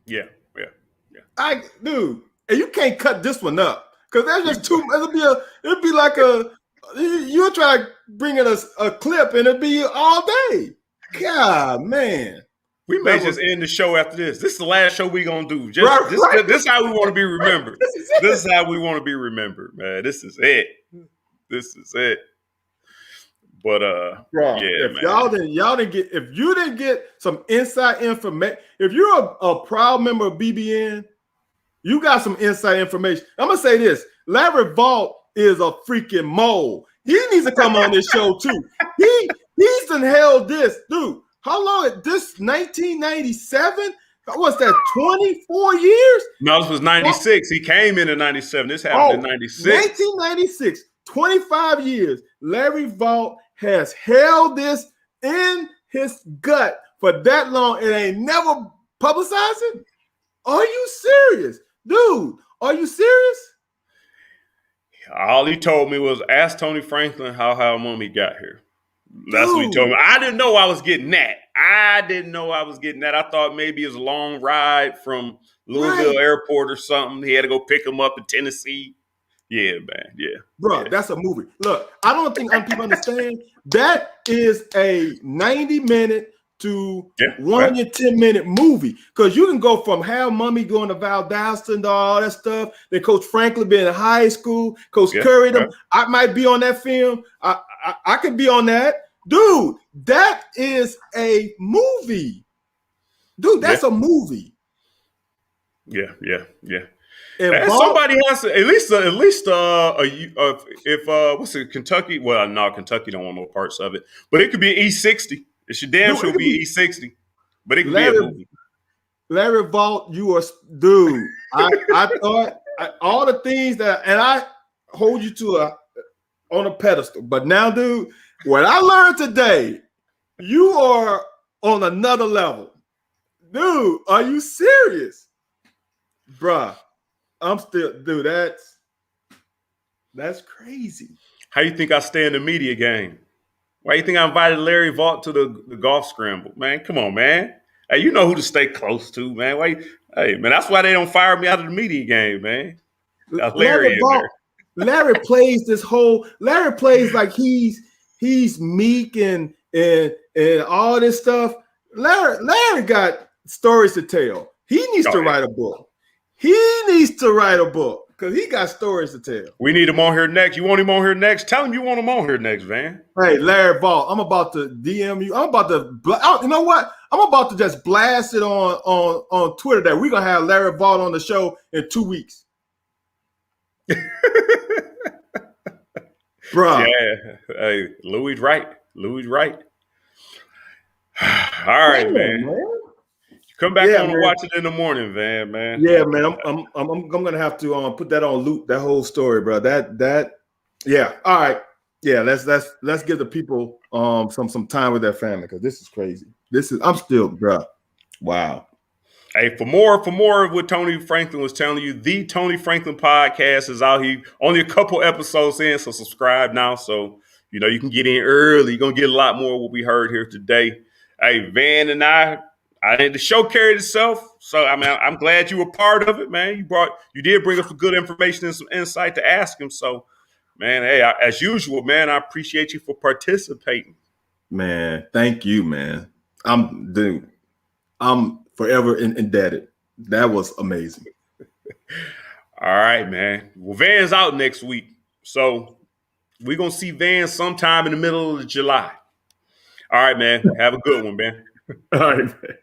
Yeah. Dude, and you can't cut this one up, because there's just too. It'd be like you'll try to bring in a clip and it'd be all day. God, man. We may just end the show after this. This is the last show we're going to do. This is how we want to be remembered. This is how we want to be remembered, man. This is it. But bro, yeah, man. If you didn't get some inside information, if you're a proud member of BBN, You got some inside information. I'm gonna say this: Larry Vault is a freaking mole. He needs to come on this show too. He's done held this, dude. How long? This 1997? What's that? 24 years? No, this was 96. He came in 97. This happened in 96. 1996. 25 years. Larry Vault has held this in his gut for that long and ain't never publicized it. Are you serious, dude? Are you serious? All he told me was, ask Tony Franklin how Mummy got here. That's what he told me. I didn't know I was getting that. I thought maybe it was a long ride from Louisville Airport or something. He had to go pick him up in Tennessee. Yeah, man. Yeah. Bro, that's a movie. Look, I don't think people understand. That is a 90-minute to 110-minute movie. Because you can go from Hal Mummy going to Valdosta, all that stuff, then Coach Franklin being in high school, Coach Curry, them. I might be on that film. I could be on that. Dude, that is a movie. Dude, that's a movie. Yeah. And somebody has to at least if what's it, Kentucky? Well, no, Kentucky don't want no parts of it, but it could be E60. It should damn sure be E60, but it could be a movie. Larry Vault, you are, dude. I thought all the things and I hold you to on a pedestal, but now, dude, what I learned today, you are on another level, dude. Are you serious, bruh? I'm still, dude. That's crazy. How you think I stay in the media game? Why you think I invited Larry Vault to the golf scramble, man? Come on, man. Hey, you know who to stay close to, man. Hey, man, that's why they don't fire me out of the media game, man. Larry plays Larry plays like he's meek and all this stuff. Larry got stories to tell. He needs to write a book. Because he got stories to tell. We need him on here next. You want him on here next? Tell him you want him on here next, Van. Hey, Larry Vault, I'm about to DM you. I'm about to, you know what? I'm about to just blast it on Twitter that we're going to have Larry Vault on the show in 2 weeks. Bro. Yeah. Hey, Louis right. All right, man. Come back on and watch it in the morning, man. Yeah, man. I'm gonna have to put that on loop. That whole story, bro. Yeah. All right. Yeah. Let's give the people some time with their family because this is crazy. I'm still, bro. Wow. Hey, for more of what Tony Franklin was telling you, the Tony Franklin podcast is out here. Only a couple episodes in, so subscribe now. So you can get in early. You're gonna get a lot more of what we heard here today. Hey, Van and the show carried itself, so I'm glad you were part of it, man. You did bring us some good information and some insight to ask him. So, man, hey, as usual, man, I appreciate you for participating. Man, thank you, man. I'm forever indebted. That was amazing. All right, man. Well, Van's out next week, so we're gonna see Van sometime in the middle of July. All right, man. Have a good one, man. All right, man.